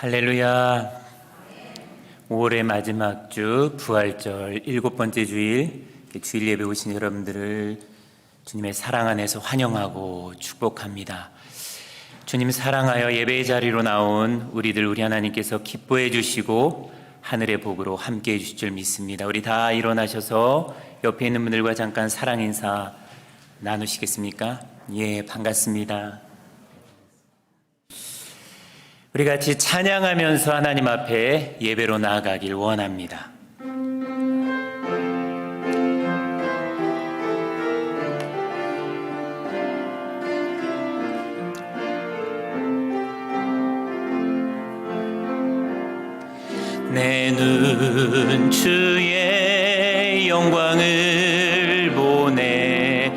할렐루야. 5월의 마지막 주 부활절 7번째 주일, 주일 예배 오신 여러분들을 주님의 사랑 안에서 환영하고 축복합니다. 주님 사랑하여 예배의 자리로 나온 우리들, 우리 하나님께서 기뻐해 주시고 하늘의 복으로 함께 해 주실 줄 믿습니다. 우리 다 일어나셔서 옆에 있는 분들과 잠깐 사랑 인사 나누시겠습니까? 예, 반갑습니다. 우리 같이 찬양하면서 하나님 앞에 예배로 나아가길 원합니다. 내 눈 주의 영광을 보네.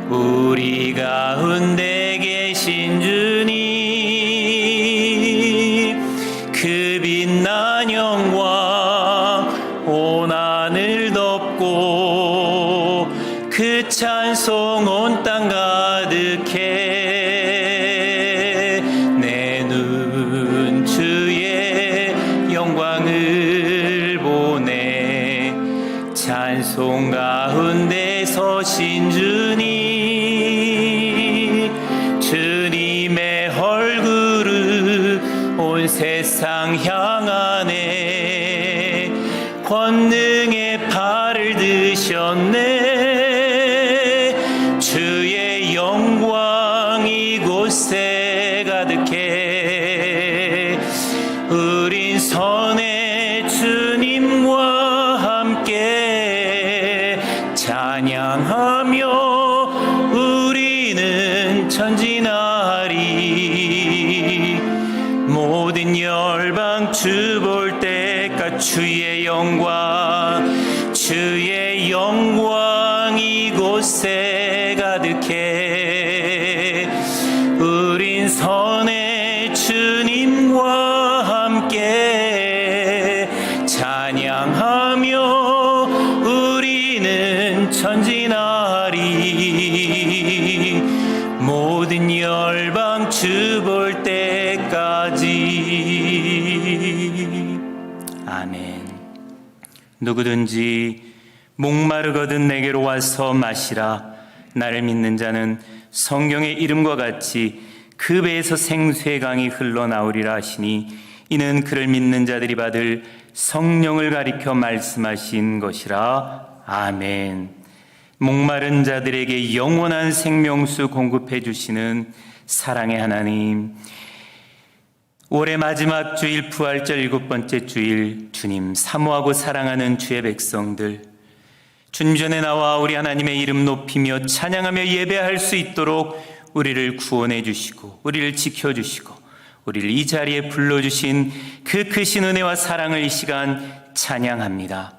우리 가운데 계신 주님, 그 빛난 영광 온 하늘 덮고 그 찬송 온 땅 가득해. 내 눈 주의 영광을 보네. 찬송 가운데 서신 주님, 주님의 얼굴을 온 세상 향하네. 권능의 팔을 드셨네. 주의 영광 이곳에 가득해. 우린 선의 주님과 함께 찬양하며 우리는 전진하리. 모든 열방 주 볼 때까지 주의 영광 이곳에 가득해. 우린 선의 주님과 함께 찬양하며 우리는 전진하리. 모든 열방 주 볼 때까지. 아멘. 누구든지 목마르거든 내게로 와서 마시라. 나를 믿는 자는 성경의 이름과 같이 그 배에서 생수의 강이 흘러나오리라 하시니, 이는 그를 믿는 자들이 받을 성령을 가리켜 말씀하신 것이라. 아멘. 목마른 자들에게 영원한 생명수 공급해 주시는 사랑의 하나님, 올해 마지막 주일 부활절 7번째 주일, 주님 사모하고 사랑하는 주의 백성들, 주님 전에 나와 우리 하나님의 이름 높이며 찬양하며 예배할 수 있도록 우리를 구원해 주시고 우리를 지켜주시고 우리를 이 자리에 불러주신 그 크신 은혜와 사랑을 이 시간 찬양합니다.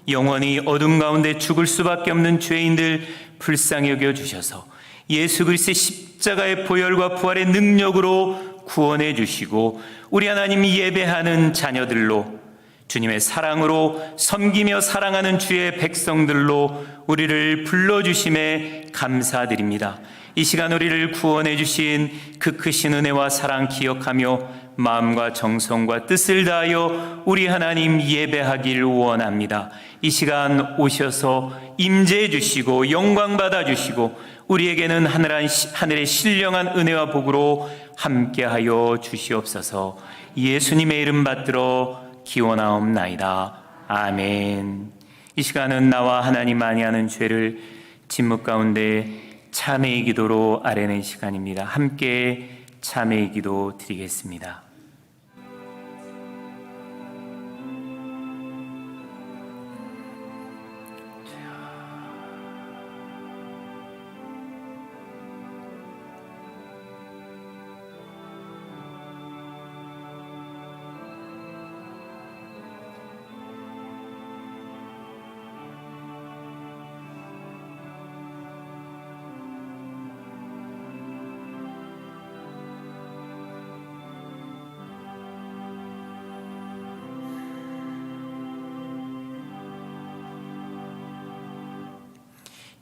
영원히 어둠 가운데 죽을 수밖에 없는 죄인들 불쌍히 여겨주셔서 예수 그리스도의 십자가의 보혈과 부활의 능력으로 구원해 주시고 우리 하나님 예배하는 자녀들로, 주님의 사랑으로 섬기며 사랑하는 주의 백성들로 우리를 불러주심에 감사드립니다. 이 시간 우리를 구원해 주신 그 크신 은혜와 사랑 기억하며 마음과 정성과 뜻을 다하여 우리 하나님 예배하길 원합니다. 이 시간 오셔서 임재해 주시고 영광 받아 주시고 우리에게는 하늘의 신령한 은혜와 복으로 함께하여 주시옵소서. 예수님의 이름 받들어 기원하옵나이다. 아멘. 이 시간은 나와 하나님만이 아는 죄를 침묵 가운데 참회의 기도로 아뢰는 시간입니다. 함께 참회의 기도 드리겠습니다.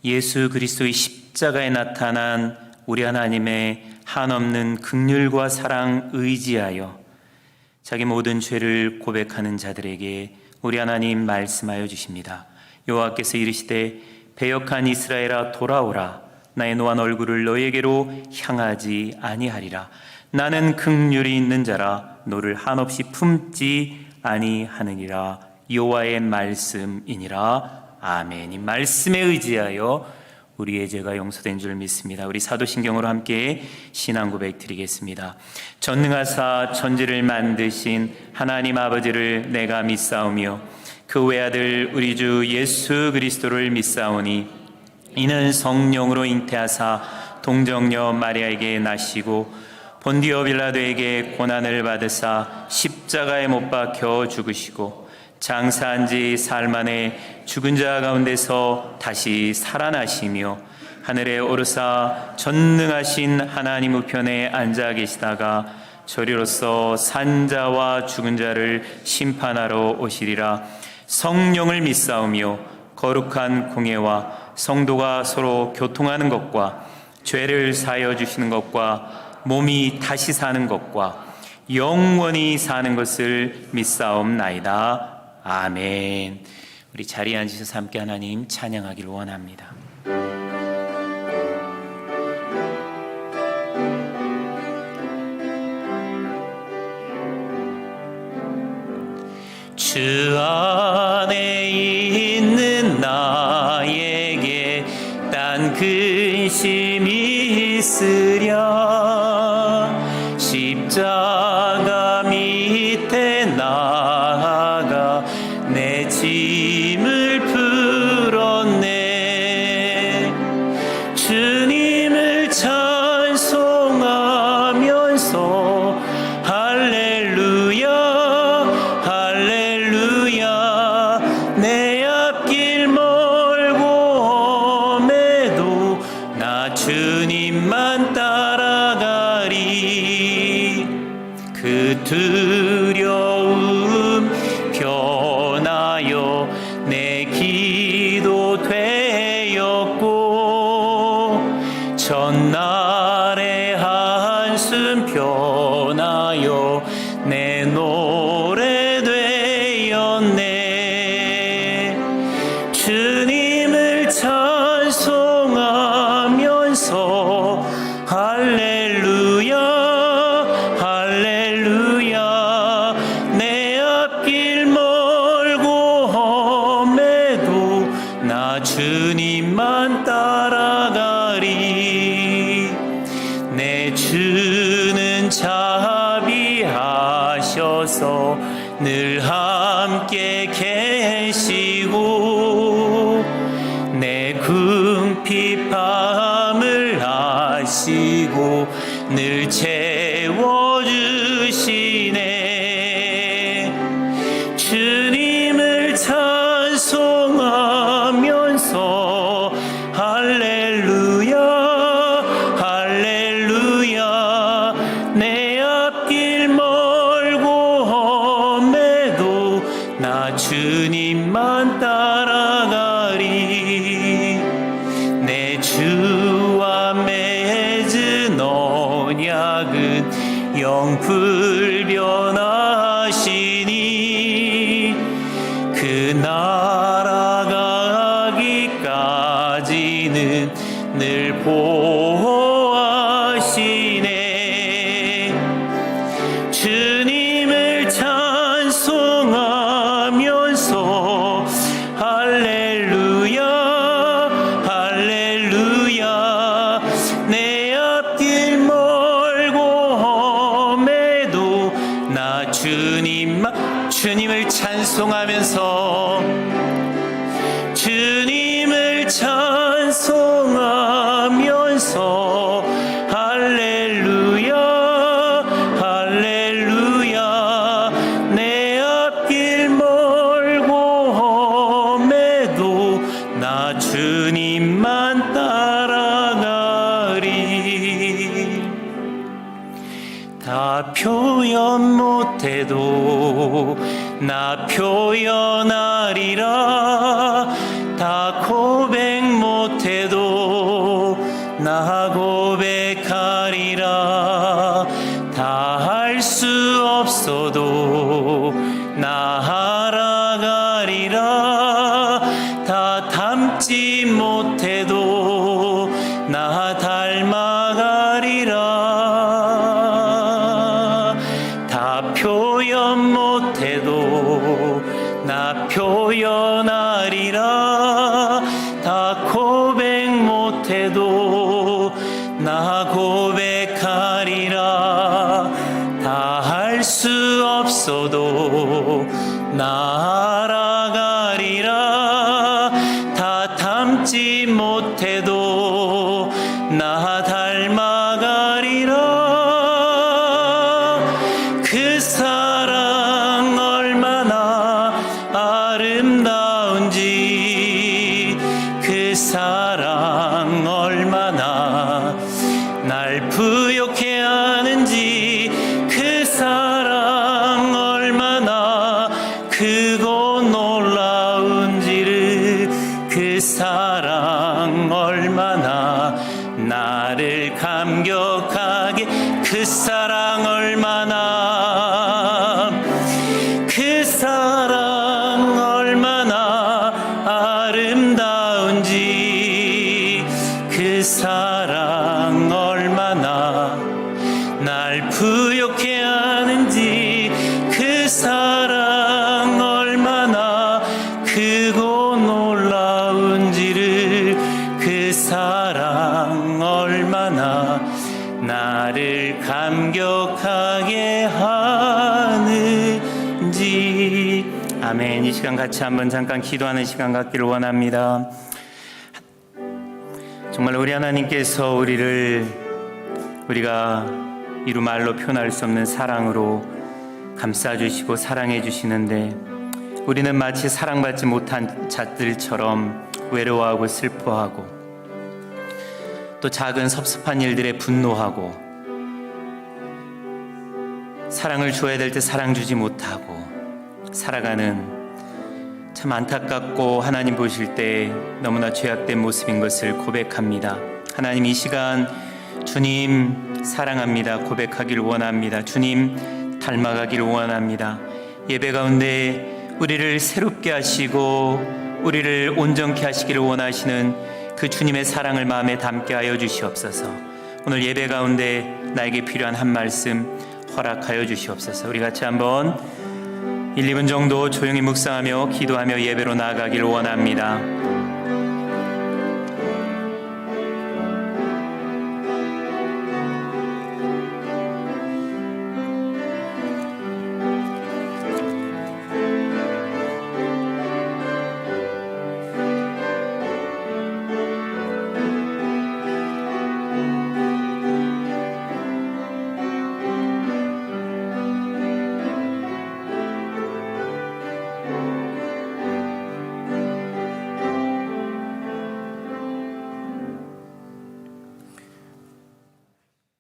예수 그리스도의 십자가에 나타난 우리 하나님의 한없는 긍휼과 사랑 의지하여 자기 모든 죄를 고백하는 자들에게 우리 하나님 말씀하여 주십니다. 여호와께서 이르시되 배역한 이스라엘아 돌아오라. 나의 노한 얼굴을 너에게로 향하지 아니하리라. 나는 긍휼이 있는 자라 너를 한없이 품지 아니하느니라. 여호와의 말씀이니라. 아멘. 이 말씀에 의지하여 우리의 죄가 용서된 줄 믿습니다. 우리 사도신경으로 함께 신앙 고백 드리겠습니다. 전능하사 천지를 만드신 하나님 아버지를 내가 믿사오며 그 외아들 우리 주 예수 그리스도를 믿사오니 이는 성령으로 잉태하사 동정녀 마리아에게 나시고 본디오 빌라도에게 고난을 받으사 십자가에 못 박혀 죽으시고 장사한 지 사흘 만에 죽은 자 가운데서 다시 살아나시며 하늘에 오르사 전능하신 하나님 우편에 앉아 계시다가 저리로서 산자와 죽은 자를 심판하러 오시리라. 성령을 믿사오며 거룩한 공예와 성도가 서로 교통하는 것과 죄를 사하여 주시는 것과 몸이 다시 사는 것과 영원히 사는 것을 믿사옵나이다. 아멘. 우리 자리에 앉으셔서 함께 하나님 찬양하기를 원합니다. 주 안에 있는 나에게 딴 근심이 있으랴. 십자가 밑에 나아가 내 짐을 풀었네. 주님을 찬송하면서 할렐루야 할렐루야. 내 앞길 멀고 험해도 나 주님만 따라가리. 그 두려움 변하여 내 기도 되었고 전날의 한숨 변하여 내 노래 되었네. 주님을 찬송하면서 할렐루야 할렐루야. 내 앞길 멀고 험해도 나 주님만 따라가리. 내 주는 자비하셔서 늘 함께 계시고 내 궁핍함을 아시고 늘 채워주시네. 주님을 찬송하면서 할렐루야 할렐루야. 내 앞길 멀고 험해도 나 주님만 따라가리. 내 주와 맺은 언약은 영불변하시니 그 날아가기까지는 늘 보호하시네. 주님을 찬송하면서 할렐루야 할렐루야. 내 앞길 멀고 험해도 나 주님을 찬송하면서 주님을 찬송하면서 할렐루야 할렐루야. 내 앞길 멀고 험해도 나 주님만 따라가리. 다 표현 못해도 나 표현하리라. 다 고백 못해도 나 고백하리라. 다 할 수 없어 없어도 나아가리라. 다 닮지 못해도 나 닮아가리라. 다 표현 못해도 나 표현하리라. 다 고백 못해도 나 고백하리라. 다 할 수 없어도 나 알아가리라. 다 닮지 못해도 나 닮아가리라. 그 사랑 얼마나 아름다운지, 그 사랑 얼마나 날 부욕해 하는지, 그 사랑 얼마나 크고 놀라운지를, 그 사랑 얼마나 나를 감격하게, 그 사랑 얼마나, 그 사랑 얼마나 아름다운지, 그 사랑 얼마나 날 부욕해 하는지, 그 사랑 얼마나 크고 놀라운지를, 그 사랑 얼마나 나를 감격하게 하는지. 아멘. 이 시간 같이 한번 잠깐 기도하는 시간 갖기를 원합니다. 정말 우리 하나님께서 우리가 이루 말로 표현할 수 없는 사랑으로 감싸주시고 사랑해 주시는데, 우리는 마치 사랑받지 못한 자들처럼 외로워하고 슬퍼하고, 또 작은 섭섭한 일들에 분노하고, 사랑을 줘야 될 때 사랑 주지 못하고 살아가는, 참 안타깝고 하나님 보실 때 너무나 죄악된 모습인 것을 고백합니다. 하나님, 이 시간 주님 사랑합니다 고백하기를 원합니다. 주님 닮아가기를 원합니다. 예배 가운데 우리를 새롭게 하시고 우리를 온전케 하시기를 원하시는 그 주님의 사랑을 마음에 담게 하여 주시옵소서. 오늘 예배 가운데 나에게 필요한 한 말씀 허락하여 주시옵소서. 우리 같이 한번 1, 2분 정도 조용히 묵상하며 기도하며 예배로 나아가기를 원합니다.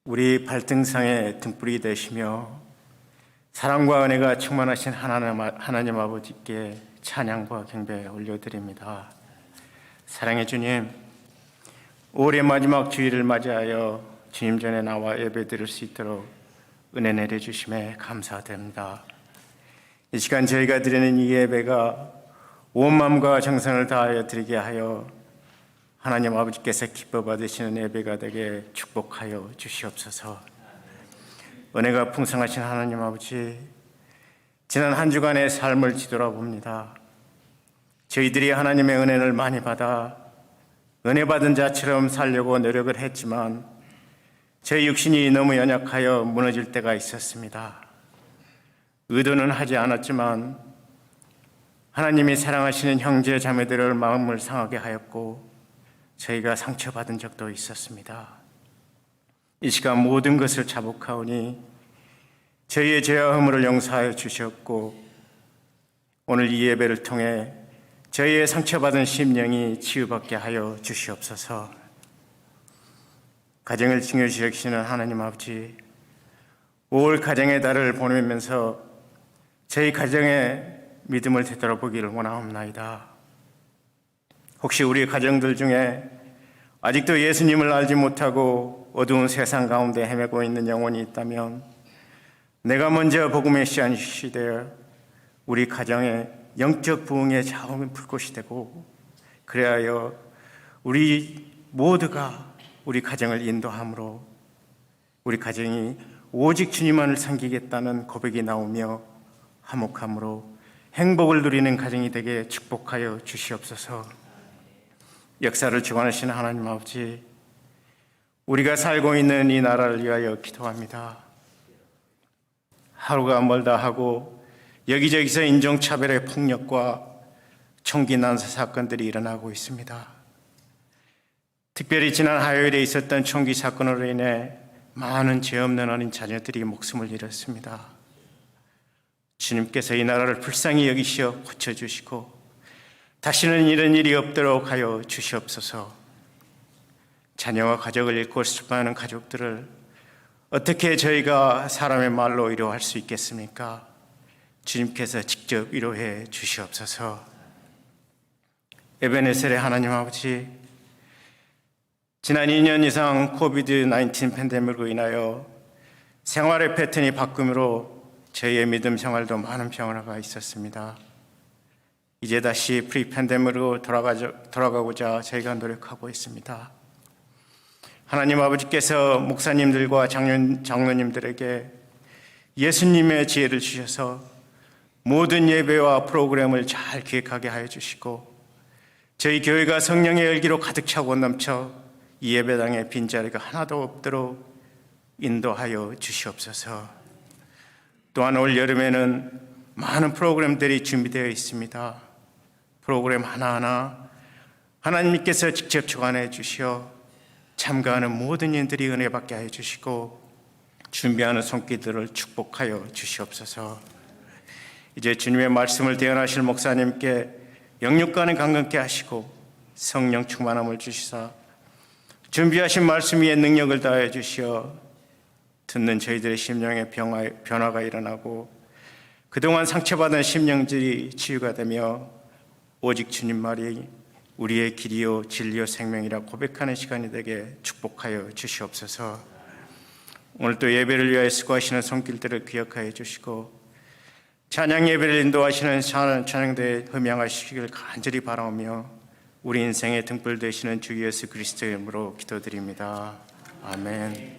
우리 발등상의 등불이 되시며 사랑과 은혜가 충만하신 하나님 아버지께 찬양과 경배 올려드립니다. 사랑의 주님, 올해 마지막 주일을 맞이하여 주님 전에 나와 예배드릴 수 있도록 은혜 내려주심에 감사드립니다. 이 시간 저희가 드리는 이 예배가 온 마음과 정성을 다하여 드리게 하여 하나님 아버지께서 기뻐 받으시는 예배가 되게 축복하여 주시옵소서. 은혜가 풍성하신 하나님 아버지, 지난 한 주간의 삶을 뒤돌아봅니다. 저희들이 하나님의 은혜를 많이 받아 은혜 받은 자처럼 살려고 노력을 했지만 제 육신이 너무 연약하여 무너질 때가 있었습니다. 의도는 하지 않았지만 하나님이 사랑하시는 형제 자매들을 마음을 상하게 하였고 저희가 상처받은 적도 있었습니다. 이 시간 모든 것을 자복하오니 저희의 죄와 허물을 용서하여 주셨고 오늘 이 예배를 통해 저희의 상처받은 심령이 치유받게 하여 주시옵소서. 가정을 중요시하시는 하나님 아버지, 5월 가정의 달을 보내면서 저희 가정의 믿음을 되돌아보기를 원하옵나이다. 혹시 우리 가정들 중에 아직도 예수님을 알지 못하고 어두운 세상 가운데 헤매고 있는 영혼이 있다면 내가 먼저 복음의 씨앗이 되어 우리 가정의 영적 부흥의 자원을 불꽃이 되고, 그래하여 우리 모두가 우리 가정을 인도함으로 우리 가정이 오직 주님만을 섬기겠다는 고백이 나오며 화목함으로 행복을 누리는 가정이 되게 축복하여 주시옵소서. 역사를 주관하시는 하나님 아버지, 우리가 살고 있는 이 나라를 위하여 기도합니다. 하루가 멀다 하고 여기저기서 인종차별의 폭력과 총기 난사 사건들이 일어나고 있습니다. 특별히 지난 화요일에 있었던 총기 사건으로 인해 많은 죄 없는 어린 자녀들이 목숨을 잃었습니다. 주님께서 이 나라를 불쌍히 여기시어 고쳐주시고 다시는 이런 일이 없도록 하여 주시옵소서. 자녀와 가족을 잃고 슬퍼하는 가족들을 어떻게 저희가 사람의 말로 위로할 수 있겠습니까? 주님께서 직접 위로해 주시옵소서. 에베네셀의 하나님 아버지, 지난 2년 이상 코비드-19 팬데믹으로 인하여 생활의 패턴이 바꿈으로 저희의 믿음 생활도 많은 변화가 있었습니다. 이제 다시 프리 팬데믹으로 돌아가고자 저희가 노력하고 있습니다. 하나님 아버지께서 목사님들과 장로님들에게 예수님의 지혜를 주셔서 모든 예배와 프로그램을 잘 기획하게 하여 주시고, 저희 교회가 성령의 열기로 가득 차고 넘쳐 이 예배당에 빈자리가 하나도 없도록 인도하여 주시옵소서. 또한 올 여름에는 많은 프로그램들이 준비되어 있습니다. 프로그램 하나하나 하나님께서 직접 주관해 주시어 참가하는 모든 이들이 은혜 받게 하여 주시고 준비하는 손길들을 축복하여 주시옵소서. 이제 주님의 말씀을 대언하실 목사님께 영육간에 강건케 하시고 성령 충만함을 주시사 준비하신 말씀 위에 능력을 다해 주시어 듣는 저희들의 심령의 변화가 일어나고 그동안 상처받은 심령들이 치유가 되며 오직 주님 말이 우리의 길이요 진리요 생명이라 고백하는 시간이 되게 축복하여 주시옵소서. 오늘 또 예배를 위하여 수고하시는 손길들을 기억하여 주시고 찬양 예배를 인도하시는 찬양대에 흠양하시기를 간절히 바라오며 우리 인생의 등불 되시는 주 예수 그리스도의 이름으로 기도드립니다. 아멘.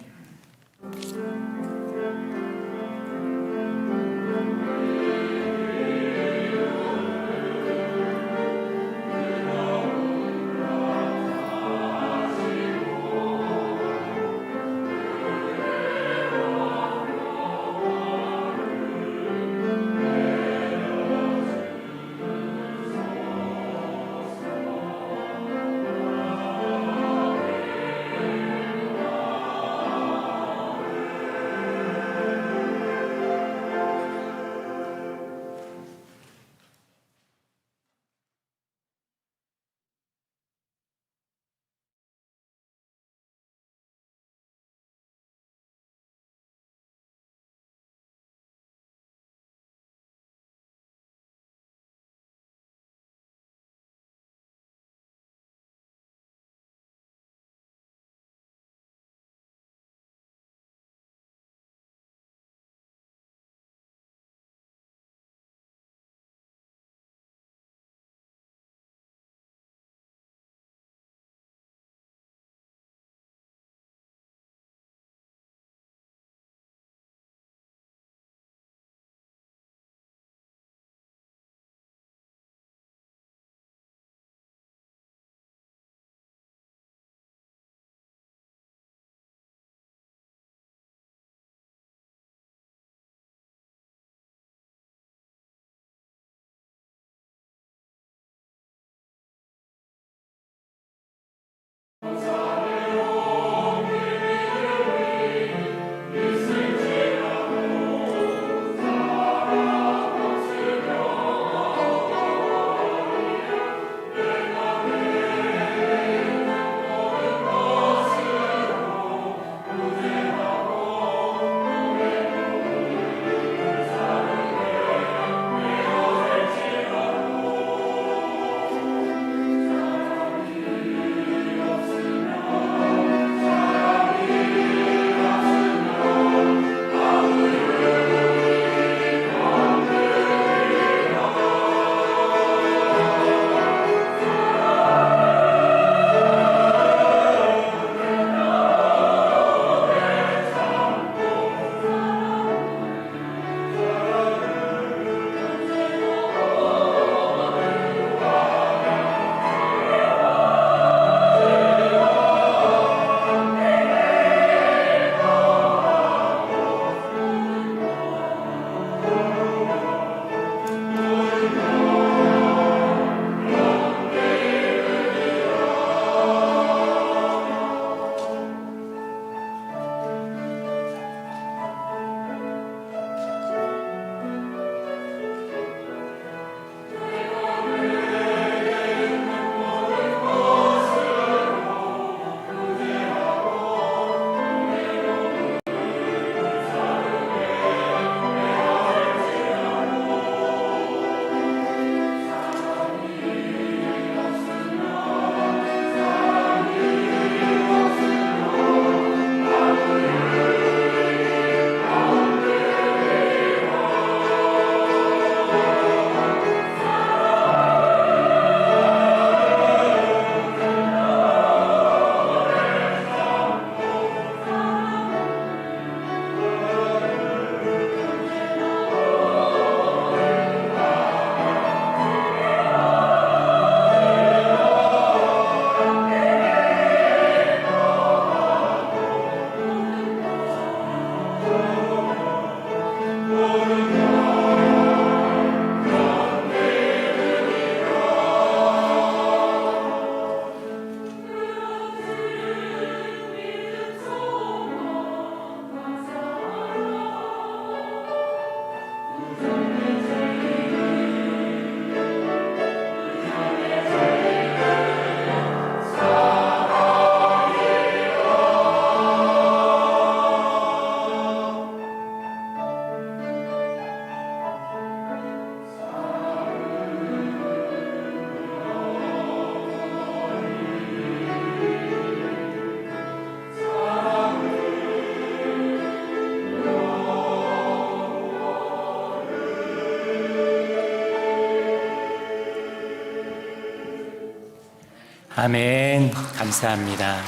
아멘. 감사합니다.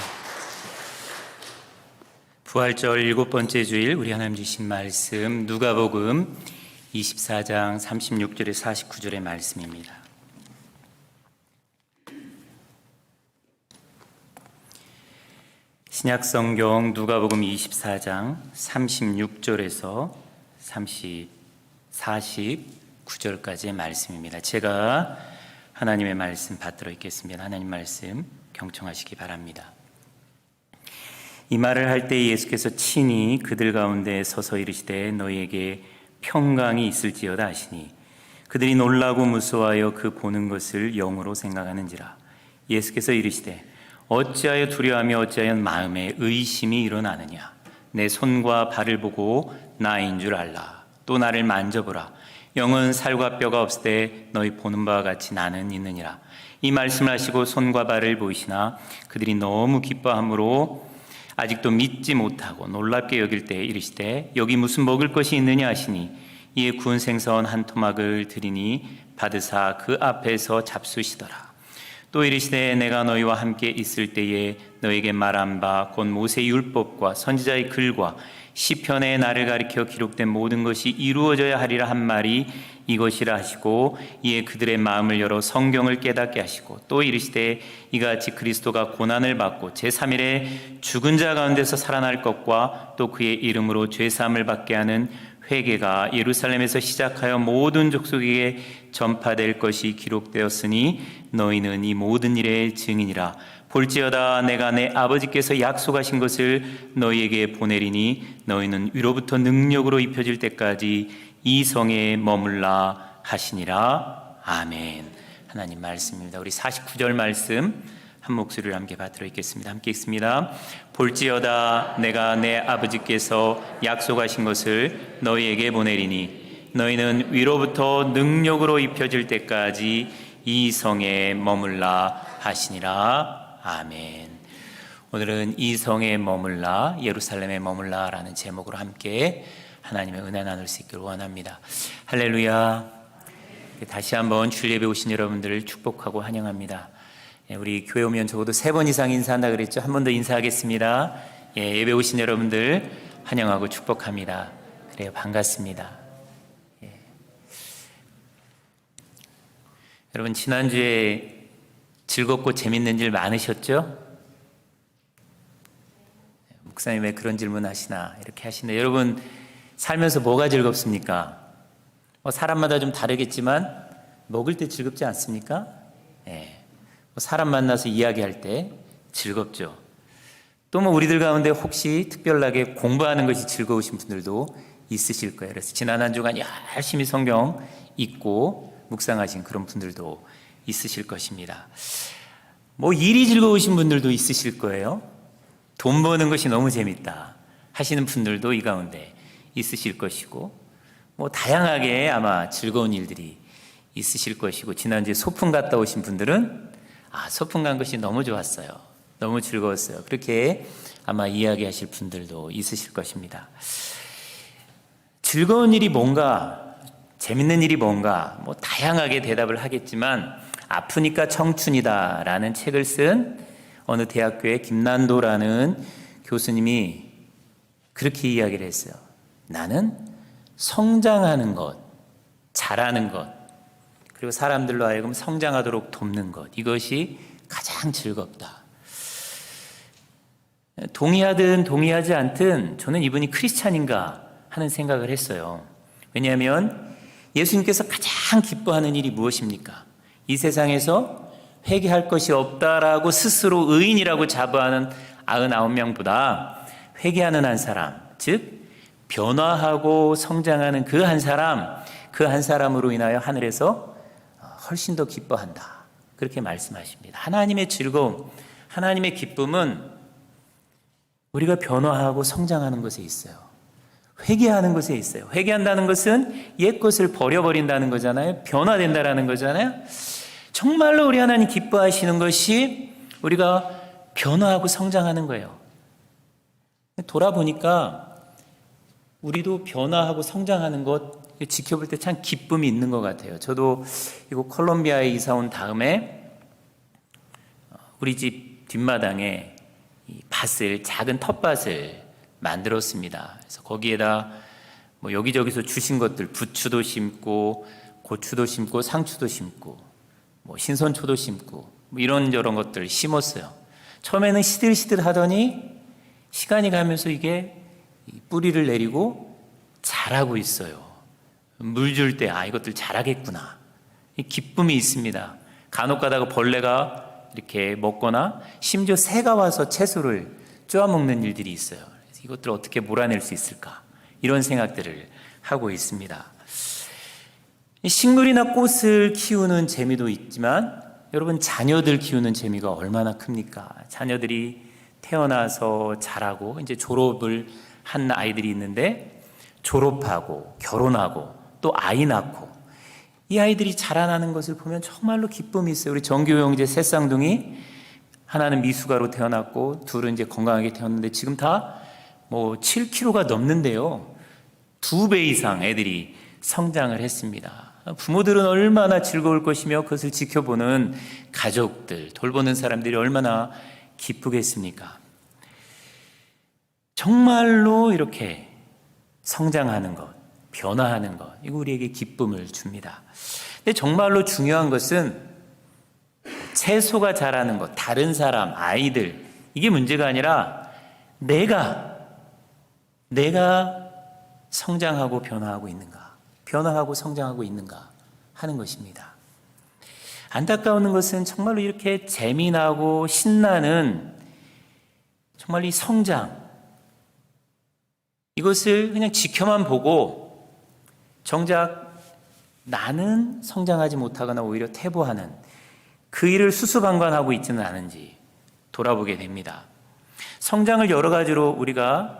부활절 7번째 주일 우리 하나님 주신 말씀 누가복음 24장 36절에 49절의 말씀입니다. 신약성경 누가복음 24장 36절에서 49절까지의 말씀입니다. 제가 하나님의 말씀 받들어 있겠습니다. 하나님 말씀 경청하시기 바랍니다. 이 말을 할 때 예수께서 친히 그들 가운데 서서 이르시되 너희에게 평강이 있을지어다 하시니 그들이 놀라고 무서워하여 그 보는 것을 영으로 생각하는지라. 예수께서 이르시되 어찌하여 두려워하며 어찌하여 마음에 의심이 일어나느냐. 내 손과 발을 보고 나인 줄 알라. 또 나를 만져보라. 영은 살과 뼈가 없을 때 너희 보는 바와 같이 나는 있느니라. 이 말씀을 하시고 손과 발을 보이시나 그들이 너무 기뻐함으로 아직도 믿지 못하고 놀랍게 여길 때 이르시되 여기 무슨 먹을 것이 있느냐 하시니 이에 구운 생선 한 토막을 드리니 받으사 그 앞에서 잡수시더라. 또 이르시되 내가 너희와 함께 있을 때에 너에게 말한 바 곧 모세의 율법과 선지자의 글과 시편에 나를 가리켜 기록된 모든 것이 이루어져야 하리라 한 말이 이것이라 하시고 이에 그들의 마음을 열어 성경을 깨닫게 하시고 또 이르시되 이같이 그리스도가 고난을 받고 제3일에 죽은 자 가운데서 살아날 것과 또 그의 이름으로 죄사함을 받게 하는 회개가 예루살렘에서 시작하여 모든 족속에게 전파될 것이 기록되었으니 너희는 이 모든 일의 증인이라. 볼지어다 내가 내 아버지께서 약속하신 것을 너희에게 보내리니 너희는 위로부터 능력으로 입혀질 때까지 이 성에 머물라 하시니라. 아멘. 하나님 말씀입니다. 우리 49절 말씀 한 목소리를 함께 받들어 있겠습니다. 함께 읽습니다. 볼지어다 내가 내 아버지께서 약속하신 것을 너희에게 보내리니 너희는 위로부터 능력으로 입혀질 때까지 이 성에 머물라 하시니라. 아멘. 오늘은 이 성에 머물라, 예루살렘에 머물라 라는 제목으로 함께 하나님의 은혜 나눌 수 있기를 원합니다. 할렐루야. 다시 한번 주일 예배 오신 여러분들을 축복하고 환영합니다. 우리 교회 오면 적어도 3번 이상 인사한다 그랬죠? 한 번 더 인사하겠습니다. 예배 오신 여러분들 환영하고 축복합니다. 그래요, 반갑습니다. 여러분 지난주에 즐겁고 재밌는 일 많으셨죠? 목사님 왜 그런 질문 하시나 이렇게 하시는데 여러분 살면서 뭐가 즐겁습니까? 사람마다 좀 다르겠지만 먹을 때 즐겁지 않습니까? 사람 만나서 이야기할 때 즐겁죠. 또 우리들 가운데 혹시 특별하게 공부하는 것이 즐거우신 분들도 있으실 거예요. 그래서 지난 한 주간 열심히 성경 읽고 묵상하신 그런 분들도 있으실 것입니다. 일이 즐거우신 분들도 있으실 거예요. 돈 버는 것이 너무 재밌다 하시는 분들도 이 가운데 있으실 것이고 다양하게 아마 즐거운 일들이 있으실 것이고 지난주에 소풍 갔다 오신 분들은 소풍 간 것이 너무 좋았어요. 너무 즐거웠어요. 그렇게 아마 이야기하실 분들도 있으실 것입니다. 즐거운 일이 뭔가 재밌는 일이 뭔가 다양하게 대답을 하겠지만 아프니까 청춘이다 라는 책을 쓴 어느 대학교의 김난도라는 교수님이 그렇게 이야기를 했어요. 나는 성장하는 것, 잘하는 것, 그리고 사람들로 하여금 성장하도록 돕는 것, 이것이 가장 즐겁다. 동의하든 동의하지 않든 저는 이분이 크리스찬인가 하는 생각을 했어요. 왜냐하면 예수님께서 가장 기뻐하는 일이 무엇입니까? 이 세상에서 회개할 것이 없다라고 스스로 의인이라고 자부하는 99명보다 회개하는 한 사람, 즉 변화하고 성장하는 그 한 사람, 그 한 사람으로 인하여 하늘에서 훨씬 더 기뻐한다. 그렇게 말씀하십니다. 하나님의 즐거움, 하나님의 기쁨은 우리가 변화하고 성장하는 것에 있어요. 회개하는 것에 있어요. 회개한다는 것은 옛 것을 버려버린다는 거잖아요. 변화된다라는 거잖아요. 정말로 우리 하나님 기뻐하시는 것이 우리가 변화하고 성장하는 거예요. 돌아보니까 우리도 변화하고 성장하는 것 지켜볼 때 참 기쁨이 있는 것 같아요. 저도 이곳 콜롬비아에 이사 온 다음에 우리 집 뒷마당에 이 밭을, 작은 텃밭을 만들었습니다. 그래서 거기에다 뭐 여기저기서 주신 것들, 부추도 심고 고추도 심고 상추도 심고 뭐 신선초도 심고 뭐 이런저런 것들 심었어요. 처음에는 시들시들 하더니 시간이 가면서 이게 뿌리를 내리고 자라고 있어요. 물 줄 때 이것들 자라겠구나, 이 기쁨이 있습니다. 간혹 가다가 벌레가 이렇게 먹거나 심지어 새가 와서 채소를 쪼아먹는 일들이 있어요. 그래서 이것들을 어떻게 몰아낼 수 있을까, 이런 생각들을 하고 있습니다. 식물이나 꽃을 키우는 재미도 있지만 여러분, 자녀들 키우는 재미가 얼마나 큽니까? 자녀들이 태어나서 자라고 이제 졸업을 한 아이들이 있는데, 졸업하고 결혼하고 또 아이 낳고 이 아이들이 자라나는 것을 보면 정말로 기쁨이 있어요. 우리 정규 형제 세 쌍둥이, 하나는 미숙아로 태어났고 둘은 이제 건강하게 태어났는데 지금 다 뭐 7kg가 넘는데요. 2배 이상 애들이 성장을 했습니다. 부모들은 얼마나 즐거울 것이며 그것을 지켜보는 가족들, 돌보는 사람들이 얼마나 기쁘겠습니까? 정말로 이렇게 성장하는 것, 변화하는 것, 이거 우리에게 기쁨을 줍니다. 근데 정말로 중요한 것은 채소가 자라는 것, 다른 사람, 아이들, 이게 문제가 아니라 내가 성장하고 변화하고 있는가, 변화하고 성장하고 있는가 하는 것입니다. 안타까운 것은 정말로 이렇게 재미나고 신나는 정말 이 성장, 이것을 그냥 지켜만 보고 정작 나는 성장하지 못하거나 오히려 퇴보하는 그 일을 수수방관하고 있지는 않은지 돌아보게 됩니다. 성장을 여러 가지로 우리가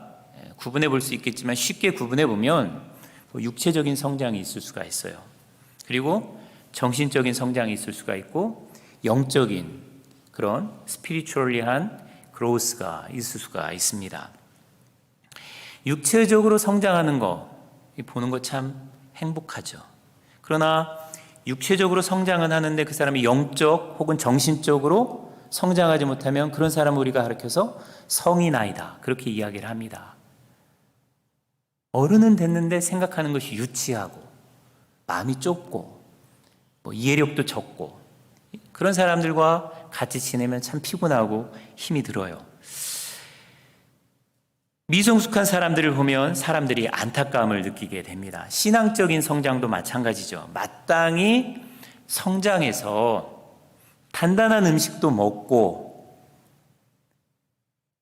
구분해 볼 수 있겠지만 쉽게 구분해 보면 육체적인 성장이 있을 수가 있어요. 그리고 정신적인 성장이 있을 수가 있고 영적인 그런 스피리추얼리한 그로스가 있을 수가 있습니다. 육체적으로 성장하는 거 보는 거 참 행복하죠. 그러나 육체적으로 성장은 하는데 그 사람이 영적 혹은 정신적으로 성장하지 못하면 그런 사람을 우리가 가르쳐서 성인아이다, 그렇게 이야기를 합니다. 어른은 됐는데 생각하는 것이 유치하고 마음이 좁고 뭐 이해력도 적고 그런 사람들과 같이 지내면 참 피곤하고 힘이 들어요. 미성숙한 사람들을 보면 사람들이 안타까움을 느끼게 됩니다. 신앙적인 성장도 마찬가지죠. 마땅히 성장해서 단단한 음식도 먹고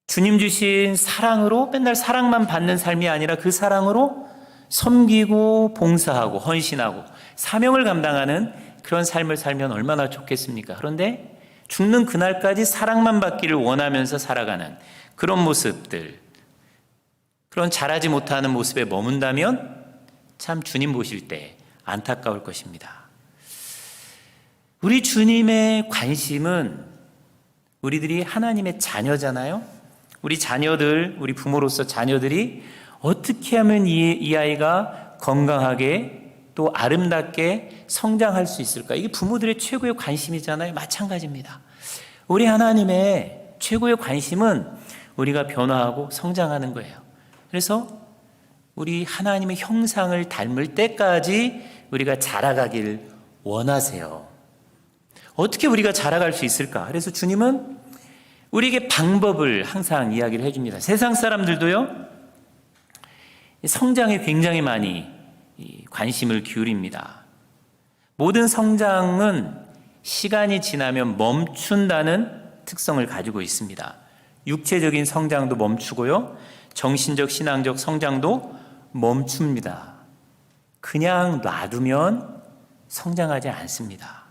주님 주신 사랑으로 맨날 사랑만 받는 삶이 아니라 그 사랑으로 섬기고 봉사하고 헌신하고 사명을 감당하는 그런 삶을 살면 얼마나 좋겠습니까? 그런데 죽는 그날까지 사랑만 받기를 원하면서 살아가는 그런 모습들, 그런 자라지 못하는 모습에 머문다면 참 주님 보실 때 안타까울 것입니다. 우리 주님의 관심은 우리들이 하나님의 자녀잖아요. 우리 자녀들, 우리 부모로서 자녀들이 어떻게 하면 이 아이가 건강하게 또 아름답게 성장할 수 있을까? 이게 부모들의 최고의 관심이잖아요. 마찬가지입니다. 우리 하나님의 최고의 관심은 우리가 변화하고 성장하는 거예요. 그래서 우리 하나님의 형상을 닮을 때까지 우리가 자라가길 원하세요. 어떻게 우리가 자라갈 수 있을까? 그래서 주님은 우리에게 방법을 항상 이야기를 해줍니다. 세상 사람들도요, 성장에 굉장히 많이 관심을 기울입니다. 모든 성장은 시간이 지나면 멈춘다는 특성을 가지고 있습니다. 육체적인 성장도 멈추고요, 정신적, 신앙적 성장도 멈춥니다. 그냥 놔두면 성장하지 않습니다.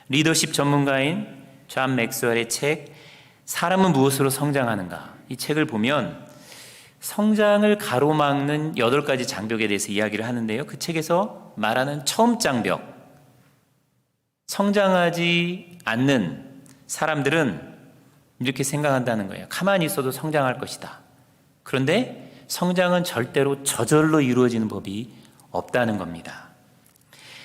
리더십 전문가인 존 맥스웰의 책 사람은 무엇으로 성장하는가, 이 책을 보면 성장을 가로막는 8가지 장벽에 대해서 이야기를 하는데요. 그 책에서 말하는 처음 장벽, 성장하지 않는 사람들은 이렇게 생각한다는 거예요. 가만히 있어도 성장할 것이다. 그런데 성장은 절대로 저절로 이루어지는 법이 없다는 겁니다.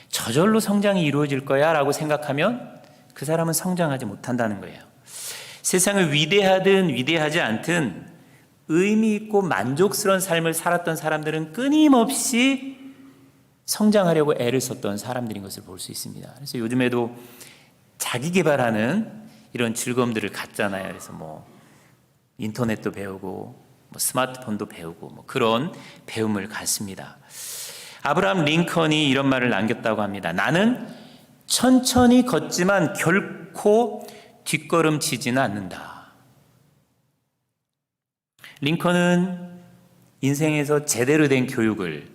저절로 성장이 이루어질 거야 라고 생각하면 그 사람은 성장하지 못한다는 거예요. 세상을 위대하든 위대하지 않든 의미 있고 만족스러운 삶을 살았던 사람들은 끊임없이 성장하려고 애를 썼던 사람들인 것을 볼 수 있습니다. 그래서 요즘에도 자기 개발하는 이런 즐거움들을 갖잖아요. 그래서 뭐 인터넷도 배우고 뭐 스마트폰도 배우고 뭐 그런 배움을 갖습니다. 아브라함 링컨이 이런 말을 남겼다고 합니다. 나는 천천히 걷지만 결코 뒷걸음치지는 않는다. 링컨은 인생에서 제대로 된 교육을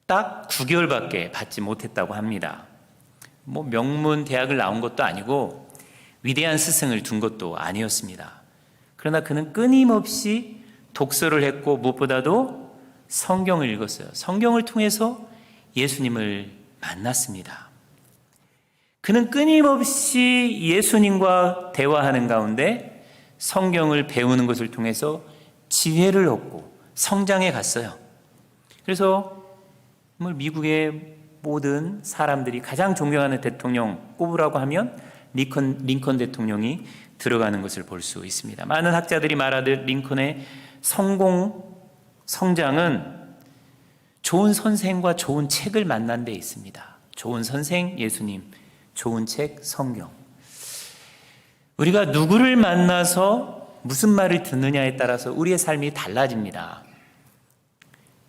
딱 9개월밖에 받지 못했다고 합니다. 뭐 명문 대학을 나온 것도 아니고 위대한 스승을 둔 것도 아니었습니다. 그러나 그는 끊임없이 독서를 했고 무엇보다도 성경을 읽었어요. 성경을 통해서 예수님을 만났습니다. 그는 끊임없이 예수님과 대화하는 가운데 성경을 배우는 것을 통해서 지혜를 얻고 성장해 갔어요. 그래서 미국의 모든 사람들이 가장 존경하는 대통령 꼽으라고 하면 링컨 대통령이 들어가는 것을 볼 수 있습니다. 많은 학자들이 말하듯 링컨의 성장은 좋은 선생과 좋은 책을 만난 데 있습니다. 좋은 선생, 예수님, 좋은 책, 성경. 우리가 누구를 만나서 무슨 말을 듣느냐에 따라서 우리의 삶이 달라집니다.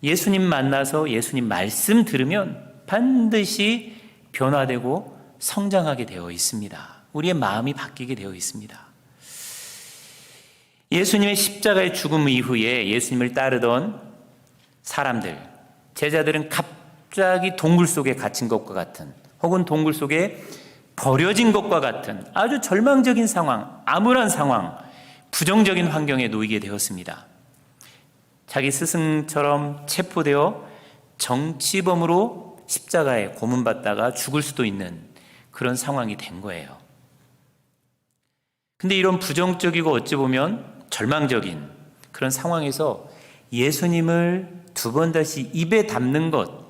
예수님 만나서 예수님 말씀 들으면 반드시 변화되고 성장하게 되어 있습니다. 우리의 마음이 바뀌게 되어 있습니다. 예수님의 십자가의 죽음 이후에 예수님을 따르던 사람들, 제자들은 갑자기 동굴 속에 갇힌 것과 같은 혹은 동굴 속에 버려진 것과 같은 아주 절망적인 상황, 암울한 상황, 부정적인 환경에 놓이게 되었습니다. 자기 스승처럼 체포되어 정치범으로 십자가에 고문받다가 죽을 수도 있는 그런 상황이 된 거예요. 근데 이런 부정적이고 어찌 보면 절망적인 그런 상황에서 예수님을 두 번 다시 입에 담는 것,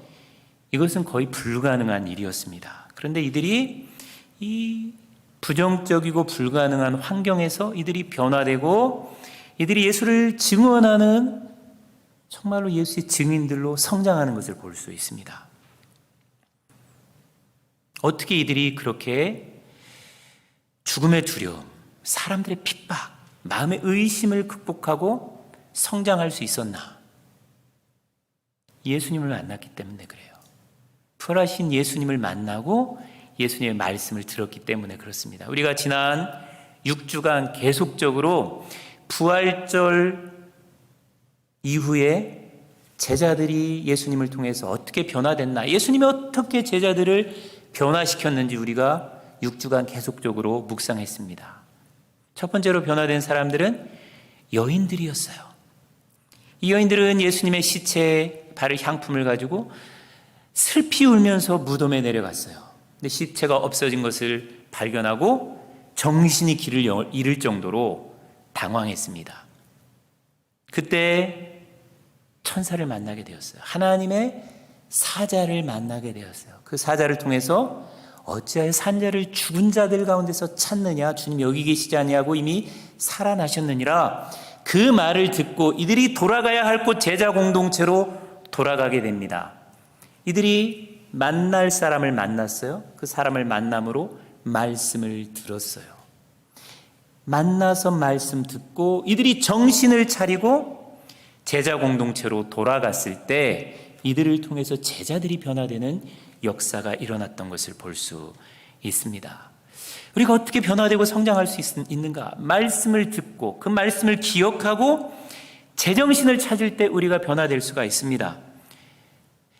이것은 거의 불가능한 일이었습니다. 그런데 이들이 이 부정적이고 불가능한 환경에서 이들이 변화되고 이들이 예수를 증언하는 정말로 예수의 증인들로 성장하는 것을 볼 수 있습니다. 어떻게 이들이 그렇게 죽음의 두려움, 사람들의 핍박, 마음의 의심을 극복하고 성장할 수 있었나? 예수님을 만났기 때문에 그래요. 부활하신 예수님을 만나고 예수님의 말씀을 들었기 때문에 그렇습니다. 우리가 지난 6주간 계속적으로 부활절 이후에 제자들이 예수님을 통해서 어떻게 변화됐나, 예수님이 어떻게 제자들을 변화시켰는지 우리가 6주간 계속적으로 묵상했습니다. 첫 번째로 변화된 사람들은 여인들이었어요. 이 여인들은 예수님의 시체에 바를 향품을 가지고 슬피 울면서 무덤에 내려갔어요. 근데 시체가 없어진 것을 발견하고 정신이 길을 잃을 정도로 당황했습니다. 그때 천사를 만나게 되었어요. 하나님의 사자를 만나게 되었어요. 그 사자를 통해서 어찌하여 산자를 죽은 자들 가운데서 찾느냐, 주님 여기 계시지 아니하고 이미 살아나셨느니라. 그 말을 듣고 이들이 돌아가야 할 곳 제자 공동체로 돌아가게 됩니다. 이들이 만날 사람을 만났어요. 그 사람을 만남으로 말씀을 들었어요. 만나서 말씀 듣고 이들이 정신을 차리고 제자 공동체로 돌아갔을 때 이들을 통해서 제자들이 변화되는 역사가 일어났던 것을 볼 수 있습니다. 우리가 어떻게 변화되고 성장할 수 있는가? 말씀을 듣고 그 말씀을 기억하고 제정신을 찾을 때 우리가 변화될 수가 있습니다.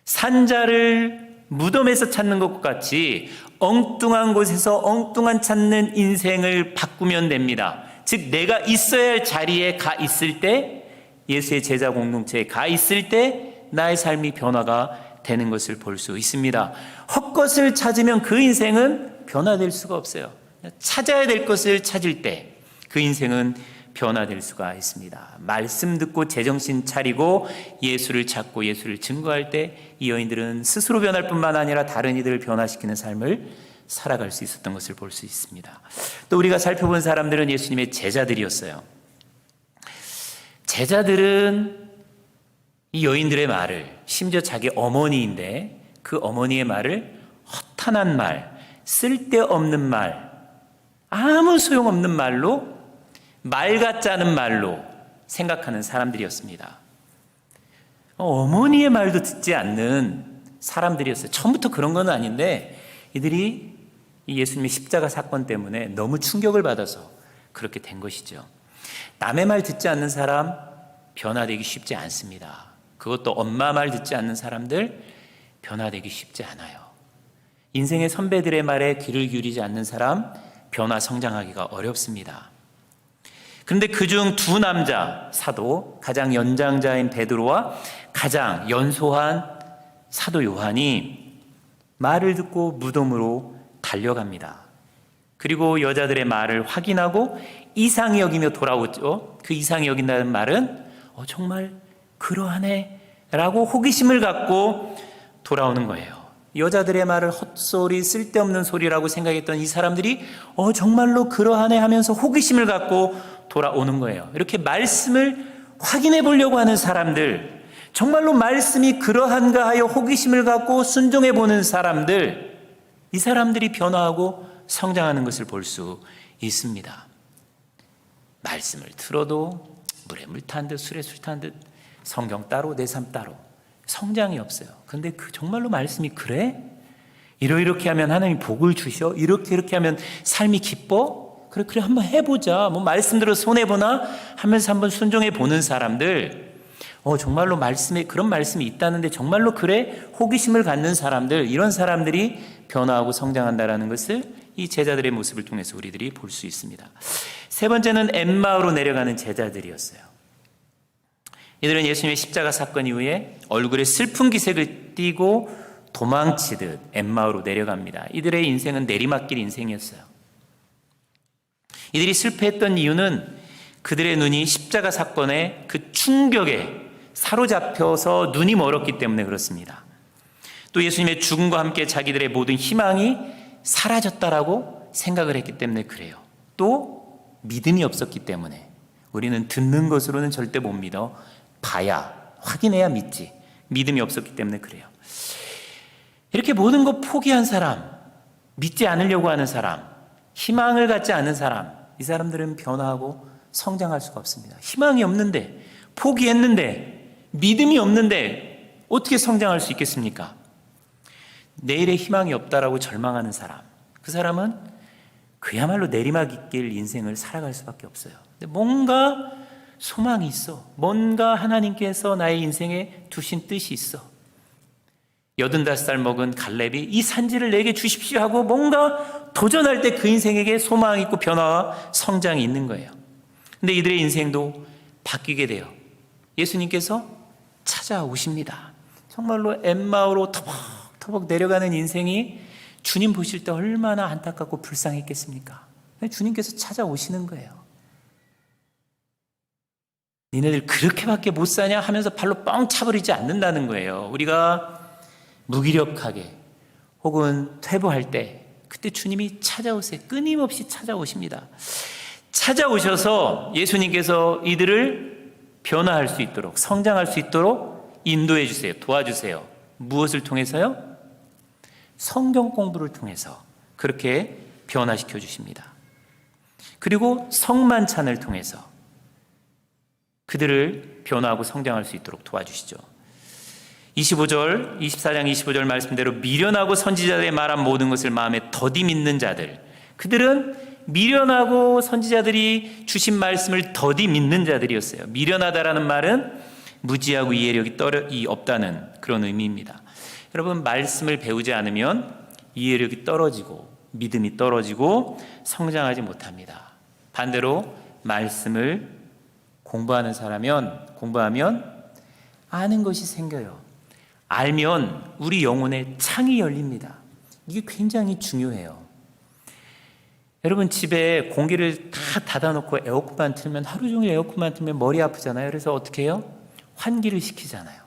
산자를 무덤에서 찾는 것과 같이 엉뚱한 곳에서 엉뚱한 찾는 인생을 바꾸면 됩니다. 즉 내가 있어야 할 자리에 가 있을 때, 예수의 제자 공동체에 가 있을 때 나의 삶이 변화가 되는 것을 볼 수 있습니다. 헛것을 찾으면 그 인생은 변화될 수가 없어요. 찾아야 될 것을 찾을 때 그 인생은 변화될 수가 있습니다. 말씀 듣고 제정신 차리고 예수를 찾고 예수를 증거할 때 이 여인들은 스스로 변할 뿐만 아니라 다른 이들을 변화시키는 삶을 살아갈 수 있었던 것을 볼 수 있습니다. 또 우리가 살펴본 사람들은 예수님의 제자들이었어요. 제자들은 이 여인들의 말을, 심지어 자기 어머니인데 그 어머니의 말을 허탄한 말, 쓸데없는 말, 아무 소용없는 말로, 말 같지 않은 말로 생각하는 사람들이었습니다. 어머니의 말도 듣지 않는 사람들이었어요. 처음부터 그런 건 아닌데 이들이 이 예수님의 십자가 사건 때문에 너무 충격을 받아서 그렇게 된 것이죠. 남의 말 듣지 않는 사람 변화되기 쉽지 않습니다. 그것도 엄마 말 듣지 않는 사람들 변화되기 쉽지 않아요. 인생의 선배들의 말에 귀를 기울이지 않는 사람 변화 성장하기가 어렵습니다. 그런데 그중 두 남자 사도, 가장 연장자인 베드로와 가장 연소한 사도 요한이 말을 듣고 무덤으로 달려갑니다. 그리고 여자들의 말을 확인하고 이상히 여기며 돌아오죠. 그 이상히 여긴다는 말은 정말 그러하네 라고 호기심을 갖고 돌아오는 거예요. 여자들의 말을 헛소리, 쓸데없는 소리라고 생각했던 이 사람들이 정말로 그러하네 하면서 호기심을 갖고 돌아오는 거예요. 이렇게 말씀을 확인해 보려고 하는 사람들, 정말로 말씀이 그러한가 하여 호기심을 갖고 순종해 보는 사람들, 이 사람들이 변화하고 성장하는 것을 볼 수 있습니다. 말씀을 들어도 물에 물 탄 듯 술에 술 탄 듯 성경 따로 내 삶 따로 성장이 없어요. 그런데 정말로 말씀이 그래? 이렇게 하면 하나님이 복을 주셔? 이렇게 하면 삶이 기뻐? 그래 한번 해보자. 뭐 말씀대로 손해보나? 하면서 한번 순종해 보는 사람들, 정말로 말씀에 그런 말씀이 있다는데 정말로 그래? 호기심을 갖는 사람들, 이런 사람들이 변화하고 성장한다라는 것을 이 제자들의 모습을 통해서 우리들이 볼 수 있습니다. 세 번째는 엠마오로 내려가는 제자들이었어요. 이들은 예수님의 십자가 사건 이후에 얼굴에 슬픈 기색을 띠고 도망치듯 엠마오로 내려갑니다. 이들의 인생은 내리막길 인생이었어요. 이들이 실패했던 이유는 그들의 눈이 십자가 사건의 그 충격에 사로잡혀서 눈이 멀었기 때문에 그렇습니다. 또 예수님의 죽음과 함께 자기들의 모든 희망이 사라졌다라고 생각을 했기 때문에 그래요. 또 믿음이 없었기 때문에, 우리는 듣는 것으로는 절대 못 믿어. 봐야, 확인해야 믿지. 믿음이 없었기 때문에 그래요. 이렇게 모든 것 포기한 사람, 믿지 않으려고 하는 사람, 희망을 갖지 않은 사람, 이 사람들은 변화하고 성장할 수가 없습니다. 희망이 없는데, 포기했는데, 믿음이 없는데 어떻게 성장할 수 있겠습니까? 내일의 희망이 없다라고 절망하는 사람, 그 사람은 그야말로 내리막길 인생을 살아갈 수밖에 없어요. 근데 뭔가 소망이 있어. 뭔가 하나님께서 나의 인생에 두신 뜻이 있어. 85살 먹은 갈렙이 이 산지를 내게 주십시오 하고 뭔가 도전할 때 그 인생에게 소망이 있고 변화와 성장이 있는 거예요. 근데 이들의 인생도 바뀌게 돼요. 예수님께서 찾아오십니다. 정말로 엠마오로 터벅터벅 내려가는 인생이 주님 보실 때 얼마나 안타깝고 불쌍했겠습니까? 주님께서 찾아오시는 거예요. 니네들 그렇게밖에 못 사냐 하면서 발로 뻥 차버리지 않는다는 거예요. 우리가 무기력하게 혹은 퇴보할 때 그때 주님이 찾아오세요. 끊임없이 찾아오십니다. 찾아오셔서 예수님께서 이들을 변화할 수 있도록, 성장할 수 있도록 인도해 주세요. 도와주세요. 무엇을 통해서요? 성경 공부를 통해서 그렇게 변화시켜 주십니다. 그리고 성만찬을 통해서 그들을 변화하고 성장할 수 있도록 도와주시죠. 24장 25절 말씀대로 미련하고 선지자들의 말한 모든 것을 마음에 더디 믿는 자들, 그들은 미련하고 선지자들이 주신 말씀을 더디 믿는 자들이었어요. 미련하다라는 말은 무지하고 이해력이 없다는 그런 의미입니다. 여러분, 말씀을 배우지 않으면 이해력이 떨어지고 믿음이 떨어지고 성장하지 못합니다. 반대로 말씀을 공부하면 아는 것이 생겨요. 알면 우리 영혼의 창이 열립니다. 이게 굉장히 중요해요. 여러분, 집에 공기를 다 닫아놓고 에어컨만 틀면, 하루 종일 에어컨만 틀면 머리 아프잖아요. 그래서 어떻게 해요? 환기를 시키잖아요.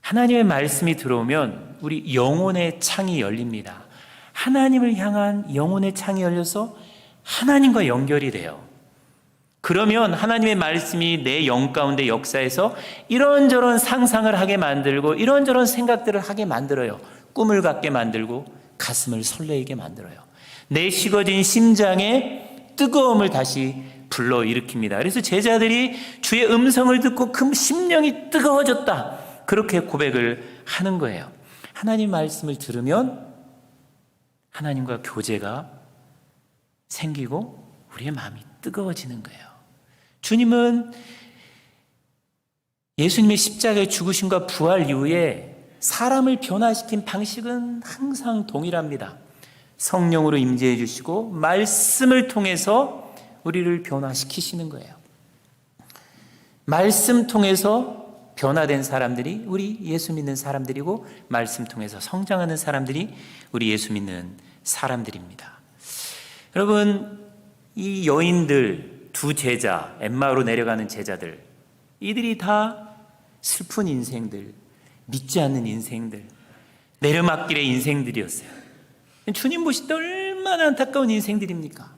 하나님의 말씀이 들어오면 우리 영혼의 창이 열립니다. 하나님을 향한 영혼의 창이 열려서 하나님과 연결이 돼요. 그러면 하나님의 말씀이 내 영 가운데 역사해서 이런저런 상상을 하게 만들고 이런저런 생각들을 하게 만들어요. 꿈을 갖게 만들고 가슴을 설레게 만들어요. 내 식어진 심장에 뜨거움을 다시 불러일으킵니다. 그래서 제자들이 주의 음성을 듣고 그 심령이 뜨거워졌다, 그렇게 고백을 하는 거예요. 하나님 말씀을 들으면 하나님과 교제가 생기고 우리의 마음이 뜨거워지는 거예요. 주님은 예수님의 십자가의 죽으심과 부활 이후에 사람을 변화시킨 방식은 항상 동일합니다. 성령으로 임재해 주시고 말씀을 통해서 우리를 변화시키시는 거예요. 말씀 통해서 변화된 사람들이 우리 예수 믿는 사람들이고, 말씀 통해서 성장하는 사람들이 우리 예수 믿는 사람들입니다. 여러분, 이 여인들 두 제자, 엠마오로 내려가는 제자들, 이들이 다 슬픈 인생들, 믿지 않는 인생들, 내려막길의 인생들이었어요. 주님 보실 때 얼마나 안타까운 인생들입니까?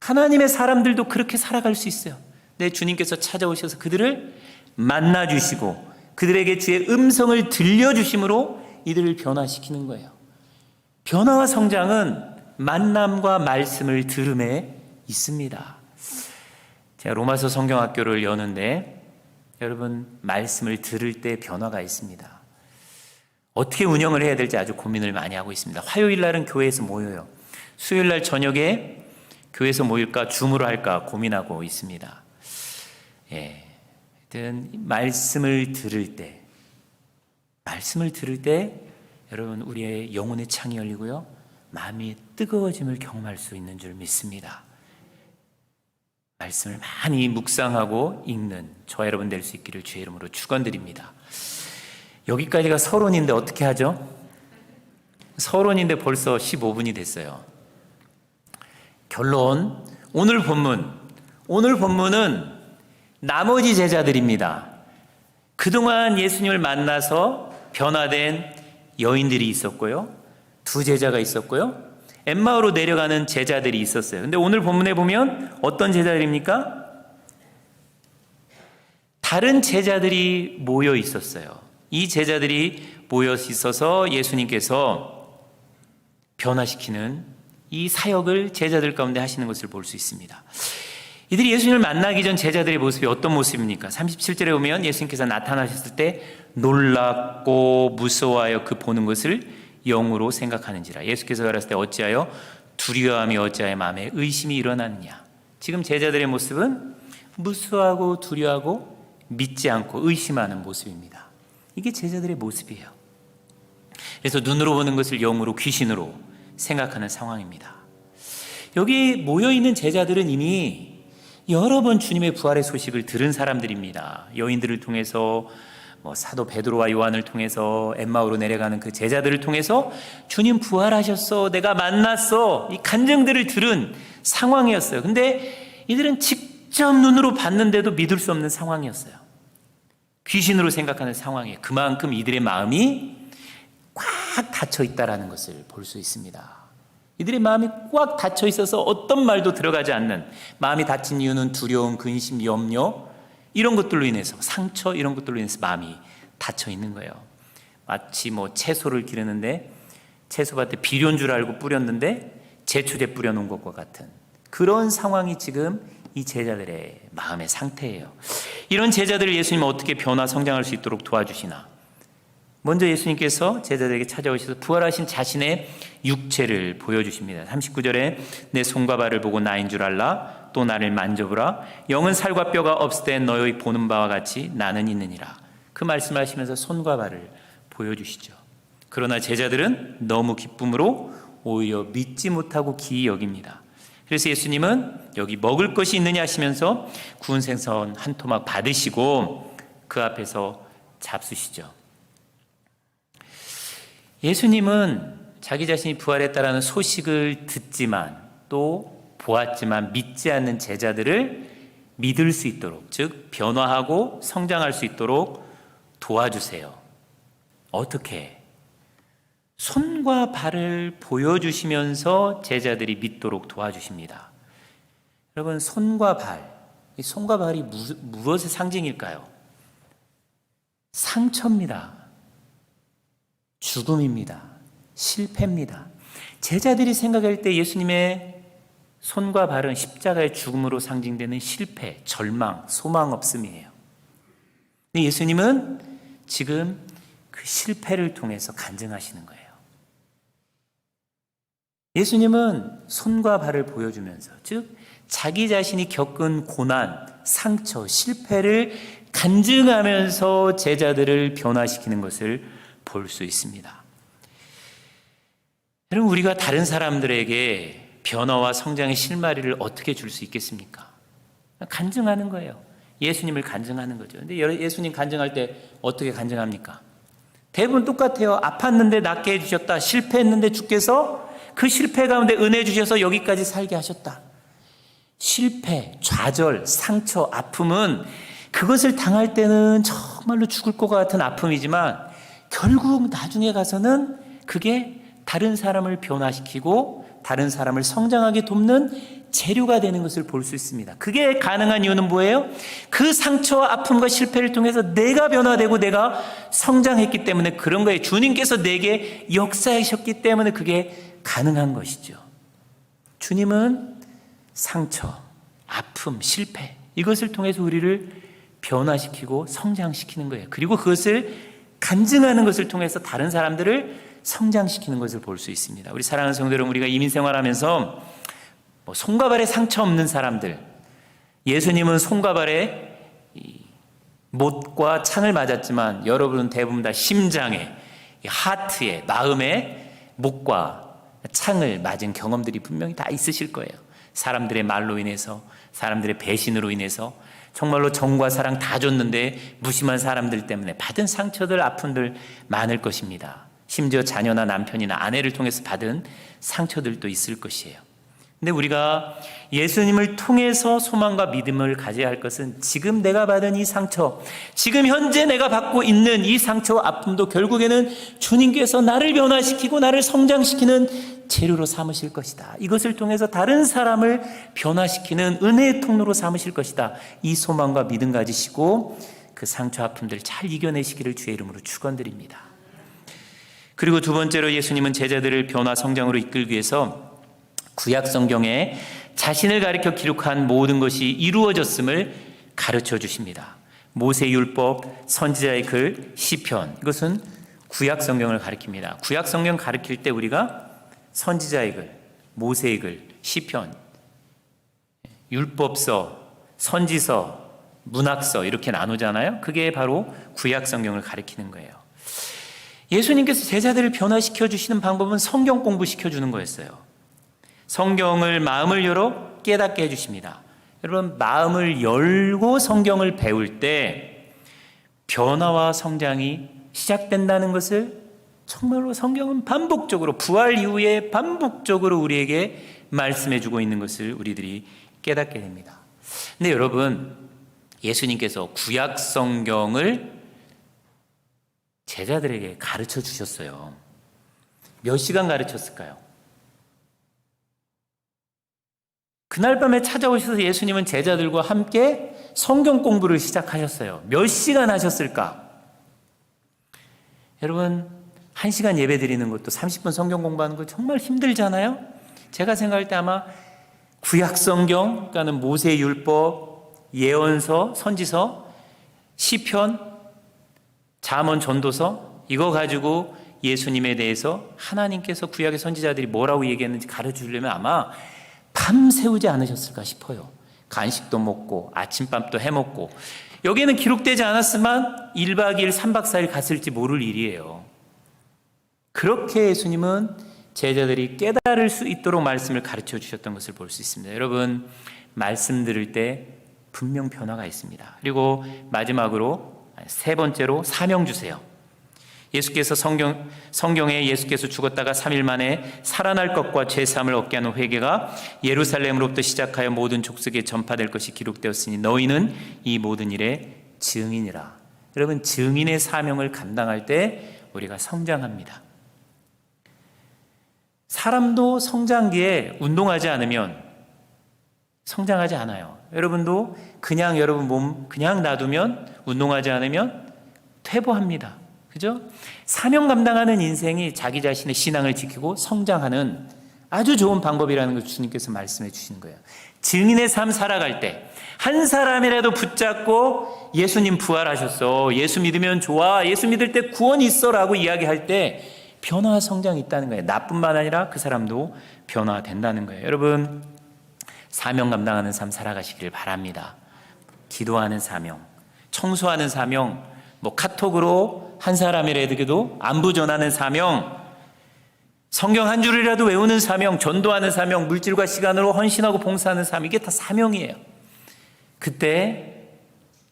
하나님의 사람들도 그렇게 살아갈 수 있어요. 내 주님께서 찾아오셔서 그들을 만나주시고 그들에게 주의 음성을 들려주심으로 이들을 변화시키는 거예요. 변화와 성장은 만남과 말씀을 들음에 있습니다. 제가 로마서 성경학교를 여는데 여러분, 말씀을 들을 때 변화가 있습니다. 어떻게 운영을 해야 될지 아주 고민을 많이 하고 있습니다. 화요일 날은 교회에서 모여요. 수요일 날 저녁에 교회에서 모일까 줌으로 할까 고민하고 있습니다. 하여튼 말씀을 들을 때 여러분, 우리의 영혼의 창이 열리고요, 마음이 뜨거워짐을 경험할 수 있는 줄 믿습니다. 말씀을 많이 묵상하고 읽는 저와 여러분 될 수 있기를 주의 이름으로 축원드립니다. 여기까지가 서론인데 어떻게 하죠? 서론인데 벌써 15분이 됐어요. 결론, 오늘 본문은 나머지 제자들입니다. 그동안 예수님을 만나서 변화된 여인들이 있었고요, 두 제자가 있었고요, 엠마오로 내려가는 제자들이 있었어요. 근데 오늘 본문에 보면 어떤 제자들입니까? 다른 제자들이 모여 있었어요. 이 제자들이 모여 있어서 예수님께서 변화시키는 이 사역을 제자들 가운데 하시는 것을 볼 수 있습니다. 이들이 예수님을 만나기 전 제자들의 모습이 어떤 모습입니까? 37절에 보면 예수님께서 나타나셨을 때 놀랍고 무서워하여 그 보는 것을 영으로 생각하는지라. 예수께서 가라사대 어찌하여 두려워함이 어찌하여 마음에 의심이 일어나느냐. 지금 제자들의 모습은 무서워하고 두려워하고 믿지 않고 의심하는 모습입니다. 이게 제자들의 모습이에요. 그래서 눈으로 보는 것을 영으로, 귀신으로 생각하는 상황입니다. 여기 모여있는 제자들은 이미 여러 번 주님의 부활의 소식을 들은 사람들입니다. 여인들을 통해서, 사도 베드로와 요한을 통해서, 엠마오로 내려가는 그 제자들을 통해서 주님 부활하셨어, 내가 만났어, 이 간증들을 들은 상황이었어요. 근데 이들은 직접 눈으로 봤는데도 믿을 수 없는 상황이었어요. 귀신으로 생각하는 상황이에요. 그만큼 이들의 마음이 꽉 닫혀 있다는 것을 볼 수 있습니다. 이들의 마음이 꽉 닫혀 있어서 어떤 말도 들어가지 않는, 마음이 닫힌 이유는 두려움, 근심, 염려, 이런 것들로 인해서, 상처, 이런 것들로 인해서 마음이 닫혀 있는 거예요. 마치 채소를 기르는데 채소밭에 비료인 줄 알고 뿌렸는데 제초제 뿌려놓은 것과 같은 그런 상황이 지금 이 제자들의 마음의 상태예요. 이런 제자들을 예수님은 어떻게 변화, 성장할 수 있도록 도와주시나? 먼저 예수님께서 제자들에게 찾아오셔서 부활하신 자신의 육체를 보여주십니다. 39절에 내 손과 발을 보고 나인 줄 알라. 또 나를 만져보라. 영은 살과 뼈가 없을 때 너희 보는 바와 같이 나는 있느니라. 그 말씀하시면서 손과 발을 보여주시죠. 그러나 제자들은 너무 기쁨으로 오히려 믿지 못하고 기이 여깁니다. 그래서 예수님은 여기 먹을 것이 있느냐 하시면서 구운 생선 한 토막 받으시고 그 앞에서 잡수시죠. 예수님은 자기 자신이 부활했다라는 소식을 듣지만 또 보았지만 믿지 않는 제자들을 믿을 수 있도록, 즉 변화하고 성장할 수 있도록 도와주세요. 어떻게? 손과 발을 보여주시면서 제자들이 믿도록 도와주십니다. 여러분, 손과 발, 이 손과 발이 무엇의 상징일까요? 상처입니다. 죽음입니다. 실패입니다. 제자들이 생각할 때 예수님의 손과 발은 십자가의 죽음으로 상징되는 실패, 절망, 소망 없음이에요. 근데 예수님은 지금 그 실패를 통해서 간증하시는 거예요. 예수님은 손과 발을 보여주면서, 즉 자기 자신이 겪은 고난, 상처, 실패를 간증하면서 제자들을 변화시키는 것을 볼 수 있습니다. 여러분, 우리가 다른 사람들에게 변화와 성장의 실마리를 어떻게 줄 수 있겠습니까? 간증하는 거예요. 예수님을 간증하는 거죠. 근데 예수님 간증할 때 어떻게 간증합니까? 대부분 똑같아요. 아팠는데 낫게 해주셨다. 실패했는데 주께서 그 실패 가운데 은혜 주셔서 여기까지 살게 하셨다. 실패, 좌절, 상처, 아픔은 그것을 당할 때는 정말로 죽을 것 같은 아픔이지만 결국 나중에 가서는 그게 다른 사람을 변화시키고 다른 사람을 성장하게 돕는 재료가 되는 것을 볼 수 있습니다. 그게 가능한 이유는 뭐예요? 그 상처와 아픔과 실패를 통해서 내가 변화되고 내가 성장했기 때문에 그런 거예요. 주님께서 내게 역사하셨기 때문에 그게 가능한 것이죠. 주님은 상처, 아픔, 실패 이것을 통해서 우리를 변화시키고 성장시키는 거예요. 그리고 그것을 간증하는 것을 통해서 다른 사람들을 성장시키는 것을 볼 수 있습니다. 우리 사랑하는 성도 여러분, 우리가 이민생활하면서 손과 발에 상처 없는 사람들, 예수님은 손과 발에 못과 창을 맞았지만 여러분은 대부분 다 심장에, 하트에, 마음에 못과 창을 맞은 경험들이 분명히 다 있으실 거예요. 사람들의 말로 인해서, 사람들의 배신으로 인해서 정말로 정과 사랑 다 줬는데 무심한 사람들 때문에 받은 상처들, 아픔들 많을 것입니다. 심지어 자녀나 남편이나 아내를 통해서 받은 상처들도 있을 것이에요. 근데 우리가 예수님을 통해서 소망과 믿음을 가져야 할 것은 지금 내가 받은 이 상처, 지금 현재 내가 받고 있는 이 상처와 아픔도 결국에는 주님께서 나를 변화시키고 나를 성장시키는 재료로 삼으실 것이다. 이것을 통해서 다른 사람을 변화시키는 은혜의 통로로 삼으실 것이다. 이 소망과 믿음 가지시고 그 상처 아픔들 잘 이겨내시기를 주의 이름으로 축원드립니다. 그리고 두 번째로 예수님은 제자들을 변화 성장으로 이끌기 위해서 구약 성경에 자신을 가리켜 기록한 모든 것이 이루어졌음을 가르쳐 주십니다. 모세 율법, 선지자의 글, 시편, 이것은 구약 성경을 가리킵니다. 구약 성경 가리킬 때 우리가 선지자의 글, 모세의 글, 시편, 율법서, 선지서, 문학서 이렇게 나누잖아요. 그게 바로 구약 성경을 가리키는 거예요. 예수님께서 제자들을 변화시켜 주시는 방법은 성경 공부시켜 주는 거였어요. 성경을 마음을 열어 깨닫게 해주십니다. 여러분, 마음을 열고 성경을 배울 때 변화와 성장이 시작된다는 것을 정말로 성경은 반복적으로 부활 이후에 반복적으로 우리에게 말씀해주고 있는 것을 우리들이 깨닫게 됩니다. 근데 여러분, 예수님께서 구약 성경을 제자들에게 가르쳐 주셨어요. 몇 시간 가르쳤을까요? 그날 밤에 찾아오셔서 예수님은 제자들과 함께 성경 공부를 시작하셨어요. 몇 시간 하셨을까? 여러분, 1시간 예배 드리는 것도 30분 성경 공부하는 거 정말 힘들잖아요? 제가 생각할 때 아마 구약 성경, 그러니까는 모세 율법, 예언서, 선지서, 시편, 잠언, 전도서 이거 가지고 예수님에 대해서 하나님께서 구약의 선지자들이 뭐라고 얘기했는지 가르쳐주려면 아마 밤 새우지 않으셨을까 싶어요. 간식도 먹고 아침밥도 해먹고 여기에는 기록되지 않았지만 1박 2일 3박 4일 갔을지 모를 일이에요. 그렇게 예수님은 제자들이 깨달을 수 있도록 말씀을 가르쳐 주셨던 것을 볼 수 있습니다. 여러분, 말씀 들을 때 분명 변화가 있습니다. 그리고 마지막으로 세 번째로 사명 주세요. 예수께서 성경에 예수께서 죽었다가 3일 만에 살아날 것과 죄사함을 얻게 하는 회개가 예루살렘으로부터 시작하여 모든 족속에 전파될 것이 기록되었으니 너희는 이 모든 일의 증인이라. 여러분, 증인의 사명을 감당할 때 우리가 성장합니다. 사람도 성장기에 운동하지 않으면 성장하지 않아요. 여러분도 그냥 여러분 몸 그냥 놔두면 운동하지 않으면 퇴보합니다. 그죠? 사명 감당하는 인생이 자기 자신의 신앙을 지키고 성장하는 아주 좋은 방법이라는 걸 주님께서 말씀해 주시는 거예요. 증인의 삶 살아갈 때 한 사람이라도 붙잡고 예수님 부활하셨어, 예수 믿으면 좋아, 예수 믿을 때 구원이 있어 라고 이야기할 때 변화 성장이 있다는 거예요. 나뿐만 아니라 그 사람도 변화된다는 거예요. 여러분, 사명 감당하는 삶 살아가시길 바랍니다. 기도하는 사명, 청소하는 사명, 카톡으로 한 사람이라도 안부 전하는 사명, 성경 한 줄이라도 외우는 사명, 전도하는 사명, 물질과 시간으로 헌신하고 봉사하는 사명, 이게 다 사명이에요. 그때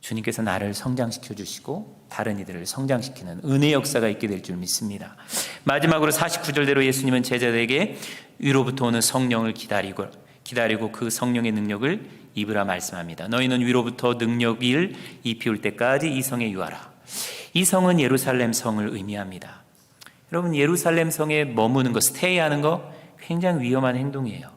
주님께서 나를 성장시켜 주시고 다른 이들을 성장시키는 은혜 역사가 있게 될 줄 믿습니다. 마지막으로 49절대로 예수님은 제자들에게 위로부터 오는 성령을 기다리고 그 성령의 능력을 입으라 말씀합니다. 너희는 위로부터 능력을 입히울 때까지 이 성에 유하라. 이 성은 예루살렘 성을 의미합니다. 여러분, 예루살렘 성에 머무는 거, 스테이하는 거 굉장히 위험한 행동이에요.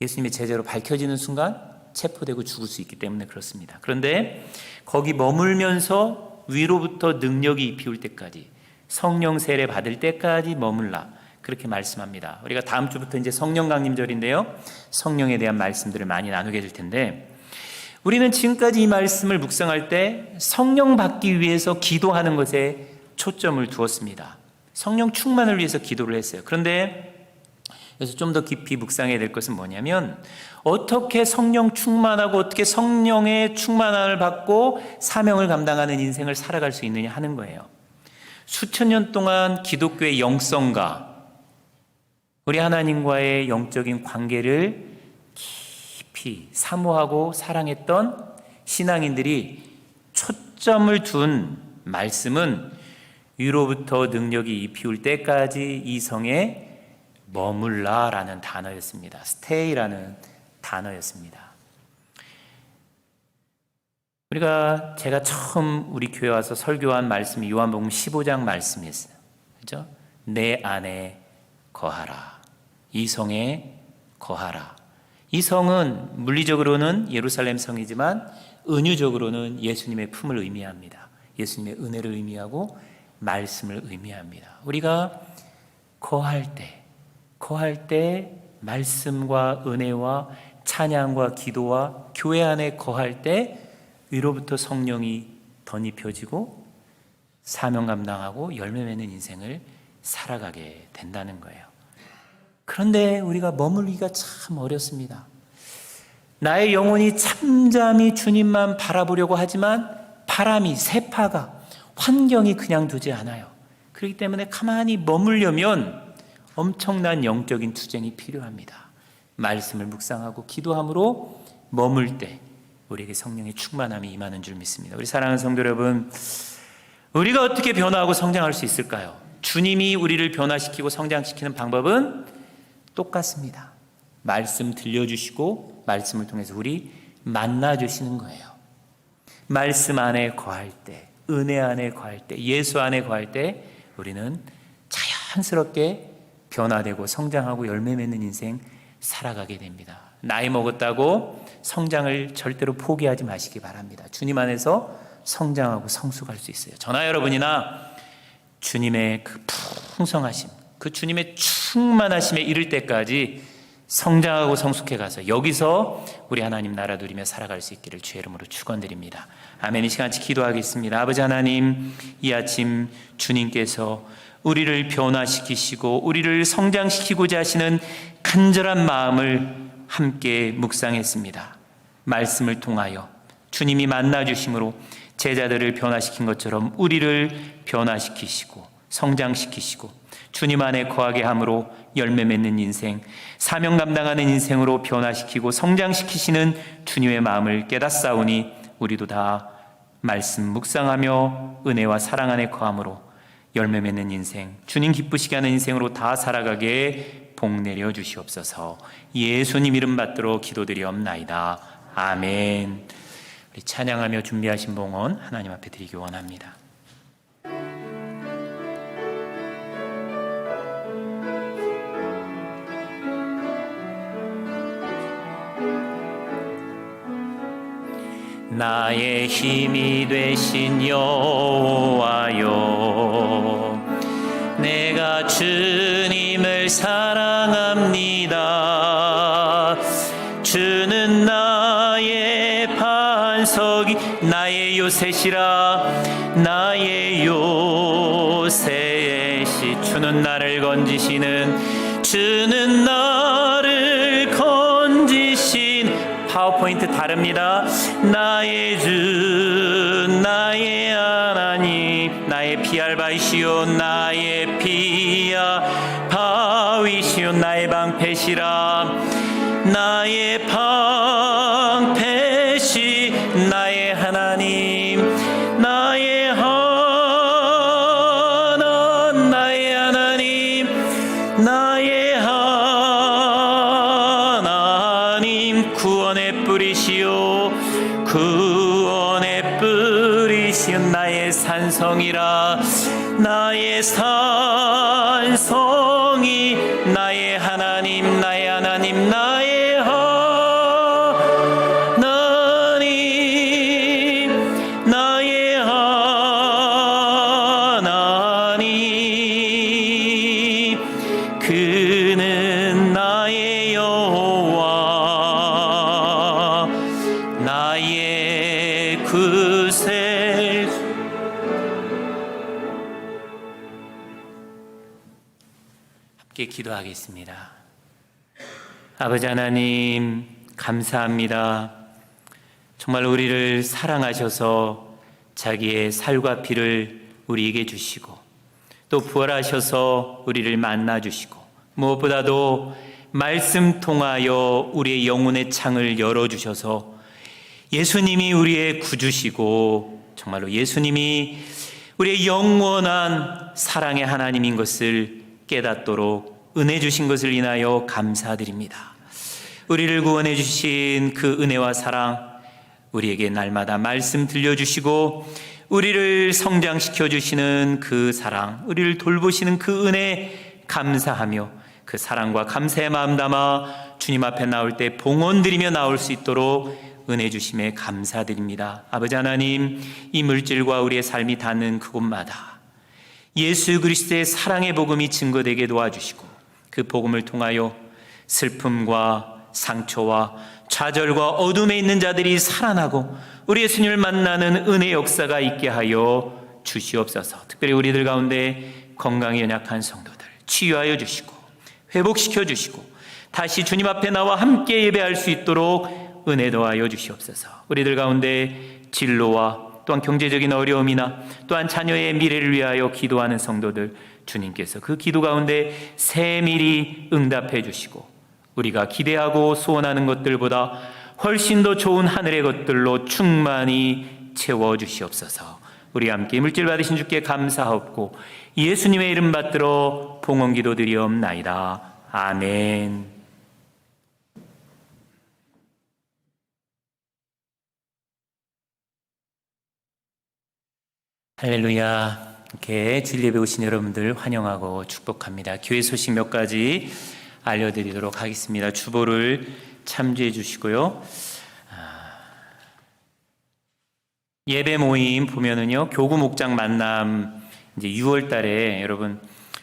예수님의 제자로 밝혀지는 순간 체포되고 죽을 수 있기 때문에 그렇습니다. 그런데 거기 머물면서 위로부터 능력이 입히울 때까지, 성령 세례 받을 때까지 머물라, 그렇게 말씀합니다. 우리가 다음 주부터 이제 성령 강림절인데요, 성령에 대한 말씀들을 많이 나누게 될 텐데, 우리는 지금까지 이 말씀을 묵상할 때 성령 받기 위해서 기도하는 것에 초점을 두었습니다. 성령 충만을 위해서 기도를 했어요. 그런데 그래서 좀 더 깊이 묵상해야 될 것은 뭐냐면, 어떻게 성령 충만하고 어떻게 성령의 충만함을 받고 사명을 감당하는 인생을 살아갈 수 있느냐 하는 거예요. 수천 년 동안 기독교의 영성과 우리 하나님과의 영적인 관계를 깊이 사모하고 사랑했던 신앙인들이 초점을 둔 말씀은 위로부터 능력이 입히울 때까지 이 성에 머물라라는 단어였습니다. stay라는 단어였습니다. 제가 처음 우리 교회 와서 설교한 말씀이 요한복음 15장 말씀이었어요. 그죠? 내 안에 거하라. 이 성에 거하라. 이 성은 물리적으로는 예루살렘 성이지만 은유적으로는 예수님의 품을 의미합니다. 예수님의 은혜를 의미하고 말씀을 의미합니다. 우리가 거할 때 말씀과 은혜와 찬양과 기도와 교회 안에 거할 때 위로부터 성령이 덧입혀지고 사명 감당하고 열매 맺는 인생을 살아가게 된다는 거예요. 그런데 우리가 머물기가 참 어렵습니다. 나의 영혼이 잠잠히 주님만 바라보려고 하지만 바람이, 세파가, 환경이 그냥 두지 않아요. 그렇기 때문에 가만히 머물려면 엄청난 영적인 투쟁이 필요합니다. 말씀을 묵상하고 기도함으로 머물 때 우리에게 성령의 충만함이 임하는 줄 믿습니다. 우리 사랑하는 성도 여러분, 우리가 어떻게 변화하고 성장할 수 있을까요? 주님이 우리를 변화시키고 성장시키는 방법은 똑같습니다. 말씀 들려주시고 말씀을 통해서 우리 만나주시는 거예요. 말씀 안에 거할 때, 은혜 안에 거할 때, 예수 안에 거할 때 우리는 자연스럽게 변화되고 성장하고 열매 맺는 인생 살아가게 됩니다. 나이 먹었다고 성장을 절대로 포기하지 마시기 바랍니다. 주님 안에서 성장하고 성숙할 수 있어요. 저나 여러분이나 주님의 그 풍성하심, 그 주님의 충만하심에 이를 때까지 성장하고 성숙해 가서 여기서 우리 하나님 나라 누리며 살아갈 수 있기를 주의 이름으로 축원드립니다. 아멘. 이 시간 같이 기도하겠습니다. 아버지 하나님, 이 아침 주님께서 우리를 변화시키시고 우리를 성장시키고자 하시는 간절한 마음을 함께 묵상했습니다. 말씀을 통하여 주님이 만나주심으로 제자들을 변화시킨 것처럼 우리를 변화시키시고 성장시키시고 주님 안에 거하게 함으로 열매 맺는 인생, 사명 감당하는 인생으로 변화시키고 성장시키시는 주님의 마음을 깨닫사오니 우리도 다 말씀 묵상하며 은혜와 사랑 안에 거함으로 열매 맺는 인생, 주님 기쁘시게 하는 인생으로 다 살아가게 복 내려 주시옵소서. 예수님 이름 받들어 기도드리옵나이다. 아멘. 우리 찬양하며 준비하신 봉헌 하나님 앞에 드리기 원합니다. 나의 힘이 되신 여호와여, 내가 주님을 사랑합니다. 주는 나의 반석이, 나의 요새시라, 나의 요새시. 주는 나를 건지시는, 주는 나를 건지신. 파워포인트 다릅니다. 나의 주, 나의 하나님, 나의 피알바이시오, 나의 피아바위시오, 나의 방패시라, 나의 방패시, 나의 하나님, 나의 하나님, 나의 하나님, 나의 하나님, 구원의 뿌리시오, 구원의 뿌리시오, 나의 산성이라, 나의 산성이, 나의 하나님, 나의 하나님, 나의 하나님, 나의 하나님, 그는 나의 여호와, 나의 구세. 함께 기도하겠습니다. 아버지 하나님, 감사합니다. 정말 우리를 사랑하셔서 자기의 살과 피를 우리에게 주시고, 또 부활하셔서 우리를 만나주시고, 무엇보다도 말씀 통하여 우리의 영혼의 창을 열어주셔서 예수님이 우리의 구주시고, 정말로 예수님이 우리의 영원한 사랑의 하나님인 것을 깨닫도록 은혜 주신 것을 인하여 감사드립니다. 우리를 구원해 주신 그 은혜와 사랑, 우리에게 날마다 말씀 들려주시고 우리를 성장시켜 주시는 그 사랑, 우리를 돌보시는 그 은혜 감사하며 그 사랑과 감사의 마음 담아 주님 앞에 나올 때 봉헌 드리며 나올 수 있도록 은혜 주심에 감사드립니다. 아버지 하나님, 이 물질과 우리의 삶이 닿는 그곳마다 예수 그리스도의 사랑의 복음이 증거되게 도와주시고, 그 복음을 통하여 슬픔과 상처와 좌절과 어둠에 있는 자들이 살아나고 우리 예수님을 만나는 은혜 역사가 있게 하여 주시옵소서. 특별히 우리들 가운데 건강이 연약한 성도들 치유하여 주시고 회복시켜 주시고 다시 주님 앞에 나와 함께 예배할 수 있도록 은혜 더하여 주시옵소서. 우리들 가운데 진로와 또한 경제적인 어려움이나 또한 자녀의 미래를 위하여 기도하는 성도들, 주님께서 그 기도 가운데 세밀히 응답해 주시고 우리가 기대하고 소원하는 것들보다 훨씬 더 좋은 하늘의 것들로 충만히 채워주시옵소서. 우리 함께 물질 받으신 주께 감사하옵고 예수님의 이름 받들어 봉헌 기도 드리옵나이다. 아멘. 할렐루야. 이렇게 주일 예배 오신 여러분들 환영하고 축복합니다. 교회 소식 몇 가지 알려드리도록 하겠습니다. 주보를 참조해 주시고요. 예배 모임 보면은요, 교구 목장 만남 이제 6월 달에 여러분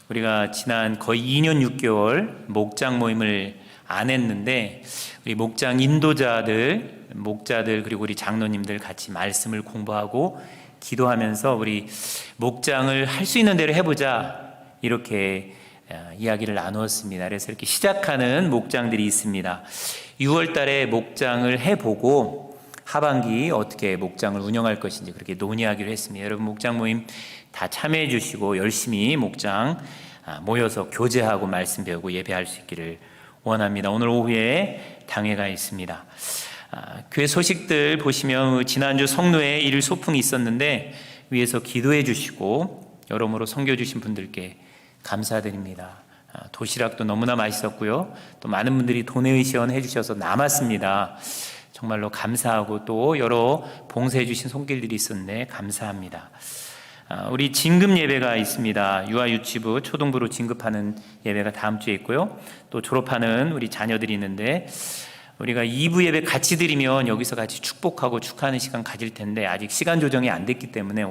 우리가 지난 거의 2년 6개월 목장 모임을 안 했는데 우리 목장 인도자들, 목자들 그리고 우리 장로님들 같이 말씀을 공부하고 기도하면서 우리 목장을 할 수 있는 대로 해보자 이렇게 이야기를 나누었습니다. 그래서 이렇게 시작하는 목장들이 있습니다. 6월 달에 목장을 해보고 하반기 어떻게 목장을 운영할 것인지 그렇게 논의하기로 했습니다. 여러분 목장 모임 다 참여해 주시고 열심히 목장 모여서 교제하고 말씀 배우고 예배할 수 있기를 원합니다. 오늘 오후에 당회가 있습니다. 교회 소식들 보시면 지난주 성로에 일일 소풍이 있었는데 위에서 기도해 주시고 여러모로 섬겨주신 분들께 감사드립니다. 도시락도 너무나 맛있었고요. 또 많은 분들이 도네이션 해주셔서 남았습니다. 정말로 감사하고 또 여러 봉사해 주신 손길들이 있었네. 감사합니다. 우리 진급 예배가 있습니다. 유아유치부 초등부로 진급하는 예배가 다음 주에 있고요. 또 졸업하는 우리 자녀들이 있는데 우리가 2부 예배 같이 드리면 여기서 같이 축복하고 축하하는 시간 가질 텐데 아직 시간 조정이 안 됐기 때문에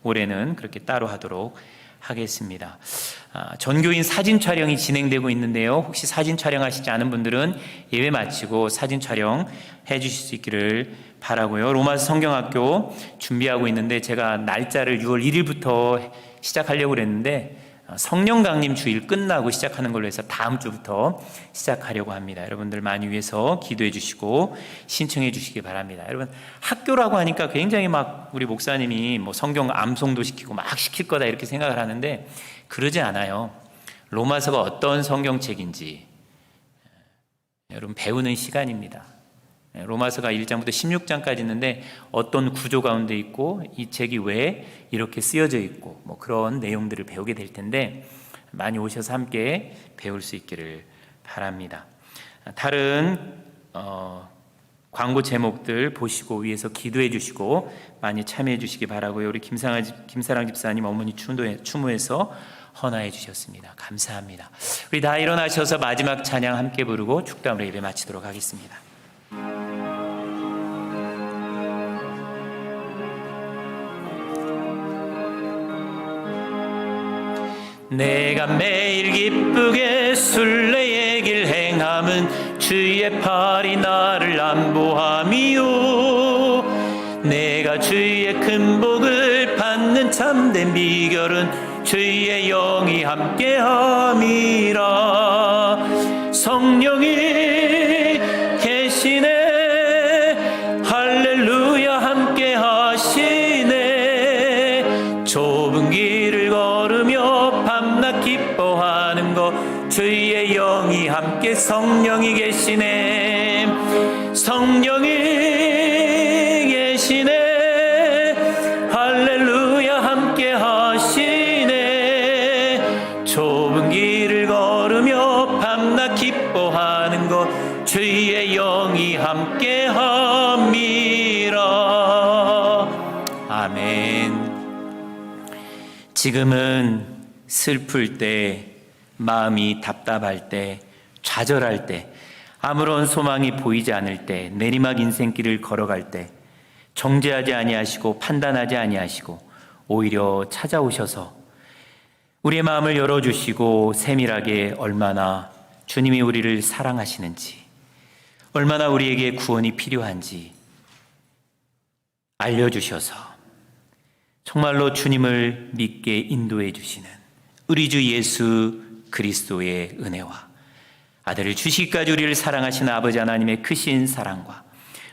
올해는 그렇게 따로 하도록 하겠습니다. 전교인 사진 촬영이 진행되고 있는데요. 혹시 사진 촬영하시지 않은 분들은 예배 마치고 사진 촬영 해주실 수 있기를 바라고요. 로마서 성경학교 준비하고 있는데 제가 날짜를 6월 1일부터 시작하려고 그랬는데 성령 강림 주일 끝나고 시작하는 걸로 해서 다음 주부터 시작하려고 합니다. 여러분들 많이 위해서 기도해 주시고 신청해 주시기 바랍니다. 여러분 학교라고 하니까 굉장히 막 우리 목사님이 뭐 성경 암송도 시키고 막 시킬 거다 이렇게 생각을 하는데 그러지 않아요. 로마서가 어떤 성경책인지 여러분 배우는 시간입니다. 로마서가 1장부터 16장까지 있는데 어떤 구조 가운데 있고 이 책이 왜 이렇게 쓰여져 있고 뭐 그런 내용들을 배우게 될 텐데 많이 오셔서 함께 배울 수 있기를 바랍니다. 다른 광고 제목들 보시고 위에서 기도해 주시고 많이 참여해 주시기 바라고요. 우리 김사랑 집사님 어머니 추모해서 헌화해 주셨습니다. 감사합니다. 우리 다 일어나셔서 마지막 찬양 함께 부르고 축담으로 예배 마치도록 하겠습니다. 내가 매일 기쁘게 순례의 길 행함은 주의 팔이 나를 안보함이요 내가 주의 큰 복을 받는 참된 비결은 주의 영이 함께함이라 성령이 계시네 할렐루야 함께하시네 좁은 길을 걸으며 밤낮 기뻐하는 것 주의 영이 함께 성령이 계시네 성령이 계시네 할렐루야 함께 하시네 좁은 길을 걸으며 밤낮 기뻐하는 것 주의 영이 함께 함이라. 아멘. 지금은 슬플 때, 마음이 답답할 때, 좌절할 때, 아무런 소망이 보이지 않을 때, 내리막 인생길을 걸어갈 때 정죄하지 아니하시고 판단하지 아니하시고 오히려 찾아오셔서 우리의 마음을 열어주시고 세밀하게 얼마나 주님이 우리를 사랑하시는지 얼마나 우리에게 구원이 필요한지 알려주셔서 정말로 주님을 믿게 인도해 주시는 우리 주 예수 그리스도의 은혜와 아들을 주시기까지 우리를 사랑하시는 아버지 하나님의 크신 사랑과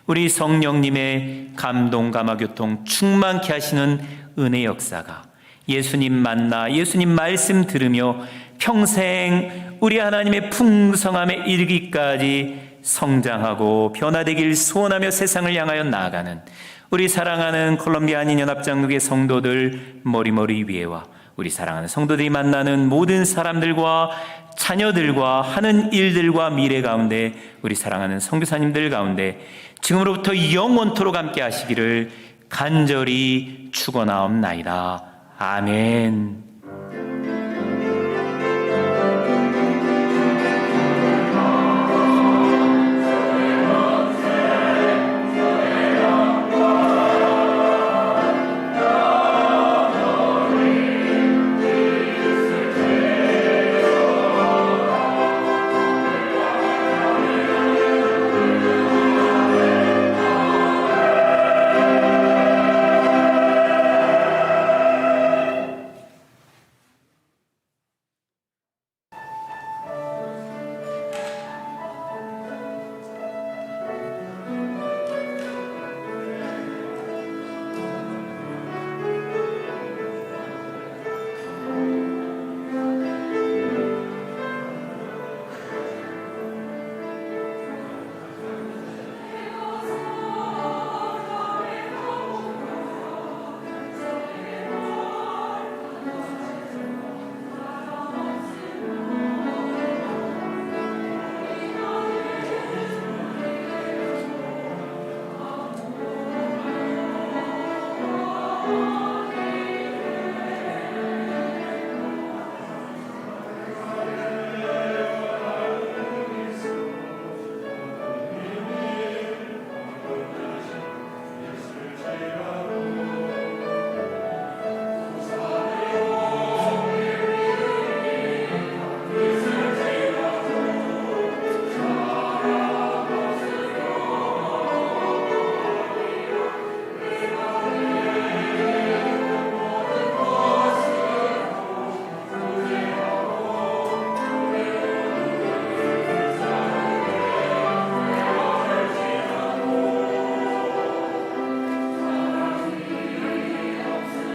우리 성령님의 감동 감화교통 충만케 하시는 은혜 역사가 예수님 만나 예수님 말씀 들으며 평생 우리 하나님의 풍성함에 이르기까지 성장하고 변화되길 소원하며 세상을 향하여 나아가는 우리 사랑하는 콜롬비아 한인연합장로교회 성도들 머리머리 위에와 우리 사랑하는 성도들이 만나는 모든 사람들과 자녀들과 하는 일들과 미래 가운데 우리 사랑하는 선교사님들 가운데 지금으로부터 영원토록 함께 하시기를 간절히 축원하옵나이다. 아멘.